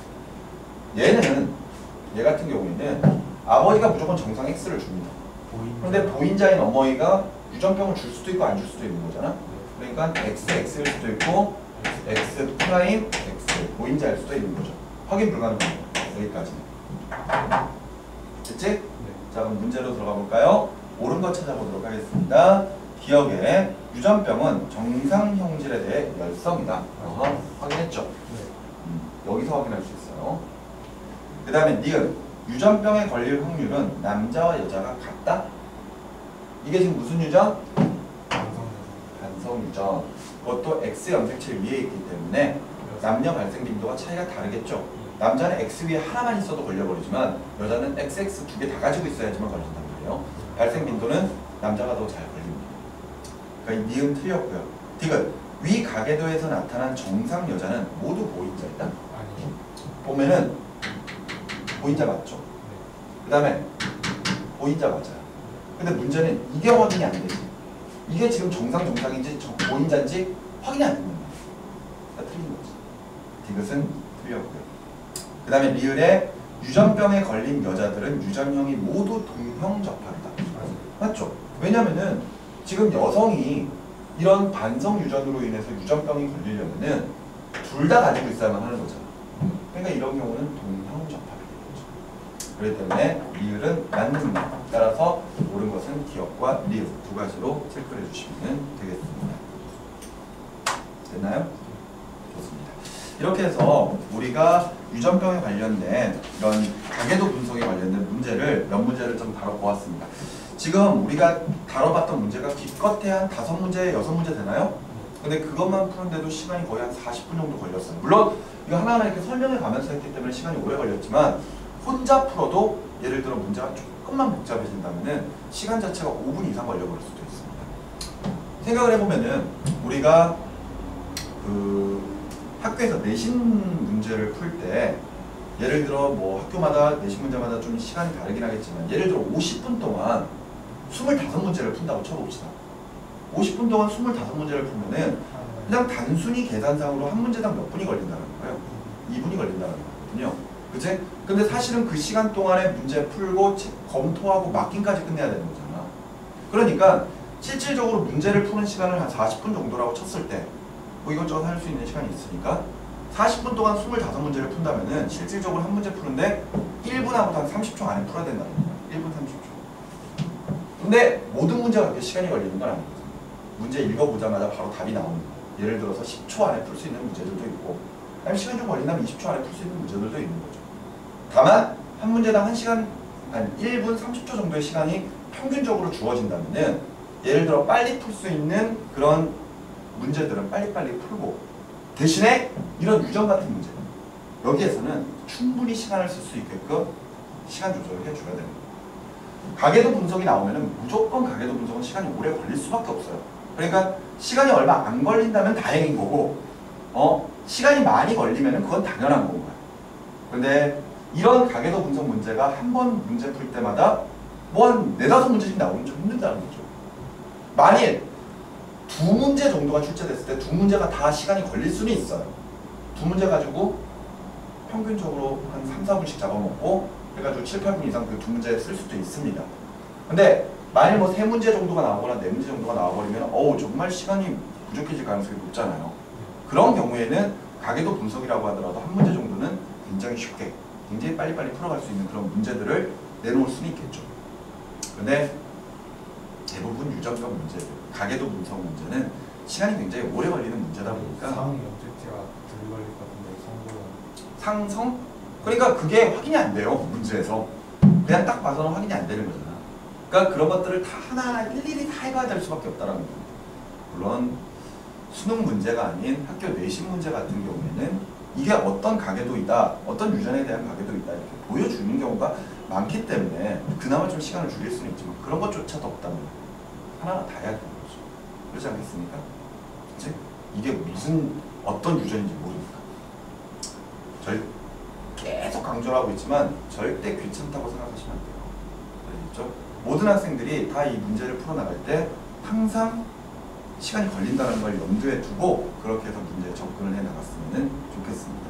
얘 같은 경우에는 아버지가 무조건 정상 X를 줍니다. 그런데 보인자인 어머니가 유전병을 줄 수도 있고 안 줄 수도 있는 거잖아. 그러니까 XX일 수도 있고 X 프라임 X 보인자일 수도 있는 거죠. 확인 불가능합니다. 여기까지. 됐지? 네. 자, 그럼 문제로 들어가 볼까요? 옳은 거 찾아보도록 하겠습니다. 기억에 유전병은 정상 형질에 대해 열성이다. 확인했죠? 네. 여기서 확인할 수 있어요. 그 다음에 니은 유전병에 걸릴 확률은 남자와 여자가 같다? 이게 지금 무슨 유전? 반성 유전. 그것도 X 염색체 위에 있기 때문에 남녀 발생 빈도가 차이가 다르겠죠. 남자는 X 위에 하나만 있어도 걸려버리지만 여자는 XX 두 개 다 가지고 있어야지만 걸린단 말이에요. 발생 빈도는 남자가 더 잘 걸립니다. 그러니까 이 니은 틀렸고요. 디귿 위 가계도에서 나타난 정상 여자는 모두 보인자이다. 아니. 보면은 보인자 맞죠? 네. 그 다음에 보인자 맞아요. 근데 문제는 이게 확인이 안 되지. 이게 지금 정상인지 보인자인지 확인이 안 되는 거야. 그러니까 틀린 거지. 디귿은 틀렸고요. 그 다음에 리을에 유전병에 걸린 여자들은 유전형이 모두 동형적합이다. 맞죠? 왜냐면은 지금 여성이 이런 반성 유전으로 인해서 유전병이 걸리려면은 둘 다 가지고 있어야만 하는 거잖아. 그러니까 이런 경우는 동형적합이 되겠죠. 그렇기 때문에 리을은 맞는다. 따라서 옳은 것은 기억과 리을 두 가지로 체크를 해주시면 되겠습니다. 됐나요? 좋습니다. 이렇게 해서 우리가 유전병에 관련된 이런 가계도 분석에 관련된 문제를 몇 문제를 좀 다뤄보았습니다. 지금 우리가 다뤄봤던 문제가 기껏해야 한 5문제, 6문제 되나요? 근데 그것만 푸는데도 시간이 거의 한 40분 정도 걸렸어요. 물론 이거 하나하나 이렇게 설명해 가면서 했기 때문에 시간이 오래 걸렸지만 혼자 풀어도 예를 들어 문제가 조금만 복잡해진다면은 시간 자체가 5분 이상 걸려버릴 수도 있습니다. 생각을 해보면은 우리가 학교에서 내신 문제를 풀 때 예를 들어 뭐 학교마다 내신 문제마다 좀 시간이 다르긴 하겠지만 예를 들어 50분 동안 25문제를 푼다고 쳐봅시다. 50분 동안 25문제를 풀면은 그냥 단순히 계산상으로 한 문제당 몇 분이 걸린다는 거예요. 2분이 걸린다는 거거든요. 그치? 근데 사실은 그 시간 동안에 문제 풀고 검토하고 막힌까지 끝내야 되는 거잖아. 그러니까 실질적으로 문제를 푸는 시간을 한 40분 정도라고 쳤을 때 뭐 이것저것 할 수 있는 시간이 있으니까 40분 동안 25문제를 푼다면은 실질적으로 한 문제 푸는데 1분하고도 한 30초 안에 풀어야 된다는 거야. 1분 30초. 근데 모든 문제가 그렇게 시간이 걸리는 건 아니거든요. 문제 읽어보자마자 바로 답이 나오는 거예요. 예를 들어서 10초 안에 풀 수 있는 문제들도 있고 아니면 시간이 좀 걸린다면 20초 안에 풀 수 있는 문제들도 있는 거죠. 다만 한 문제당 1시간, 한 1분 30초 정도의 시간이 평균적으로 주어진다면은 예를 들어 빨리 풀 수 있는 그런 문제들은 빨리빨리 풀고 대신에 이런 유전 같은 문제 여기에서는 충분히 시간을 쓸 수 있게끔 시간 조절을 해줘야 되는 거예요. 가계도 분석이 나오면은 무조건 가계도 분석은 시간이 오래 걸릴 수밖에 없어요. 그러니까 시간이 얼마 안 걸린다면 다행인 거고 시간이 많이 걸리면은 그건 당연한 건 거예요. 근데 이런 가계도 분석 문제가 한 번 문제 풀 때마다 뭐 한 4-5문제씩 나오면 좀 힘들다는 거죠. 만일 2문제 정도가 출제됐을 때 2문제가 다 시간이 걸릴 수는 있어요. 2문제 가지고 평균적으로 한 3-4분씩 잡아먹고 그래가지고 7-8분 이상 그 2문제 쓸 수도 있습니다. 근데 만일 뭐 3문제 정도가 나오거나 4문제 정도가 나와버리면 정말 시간이 부족해질 가능성이 높잖아요. 그런 경우에는 가계도 분석이라고 하더라도 한 문제 정도는 굉장히 쉽게 굉장히 빨리빨리 풀어갈 수 있는 그런 문제들을 내놓을 수는 있겠죠. 근데 대부분 유전병 문제, 가계도 분석 문제는 시간이 굉장히 오래 걸리는 문제다 보니까 상위 염색체가 덜 걸릴 것 같은데 상성? 그러니까 그게 확인이 안 돼요. 문제에서 그냥 딱 봐서는 확인이 안 되는 거잖아. 그러니까 그런 것들을 다 하나하나 일일이 다 해봐야 될 수밖에 없다는 거예요. 물론 수능 문제가 아닌 학교 내신 문제 같은 경우에는 이게 어떤 가계도이다, 어떤 유전에 대한 가계도이다 이렇게 보여주는 경우가 많기 때문에 그나마 좀 시간을 줄일 수는 있지만 그런 것조차도 없다면 하나하나 다 해야 되는 거죠. 그렇지 않겠습니까? 그치? 이게 무슨 어떤 유전인지 모르니까 계속 강조를 하고 있지만 절대 귀찮다고 생각하시면 안 돼요. 그렇죠? 모든 학생들이 다 이 문제를 풀어나갈 때 항상 시간이 걸린다는 걸 염두에 두고 그렇게 해서 문제에 접근을 해 나갔으면 좋겠습니다.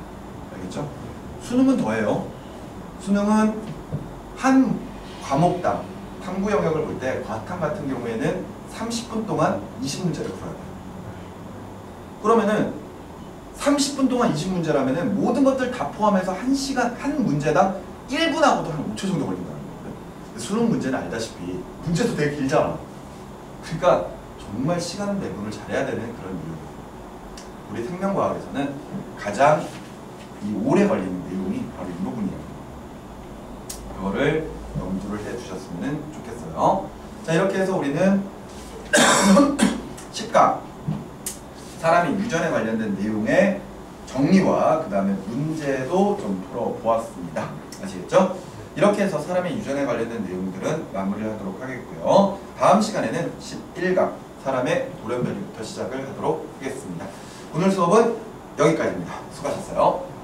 알겠죠? 수능은 더해요. 수능은 한 과목당 탐구 영역을 볼 때 과탐 같은 경우에는 30분 동안 20문제를 풀어야 돼요. 그러면은 30분 동안 20문제라면은 모든 것들 다 포함해서 1시간 한 문제당 1분하고도 한 5초 정도 걸린다는 거거든. 수능 문제는 알다시피 문제도 되게 길잖아. 그러니까 정말 시간 배분을 잘해야 되는 그런 이유. 우리 생명과학에서는 가장 이 오래 걸리는 내용이 바로 이 부분이에요. 이거를 염두를 해주셨으면 좋겠어요. 자, 이렇게 해서 우리는 10강 사람의 유전에 관련된 내용의 정리와 그 다음에 문제도 좀 풀어보았습니다. 아시겠죠? 이렇게 해서 사람의 유전에 관련된 내용들은 마무리를 하도록 하겠고요. 다음 시간에는 11강 사람의 돌연변이부터 시작을 하도록 하겠습니다. 오늘 수업은 여기까지입니다. 수고하셨어요.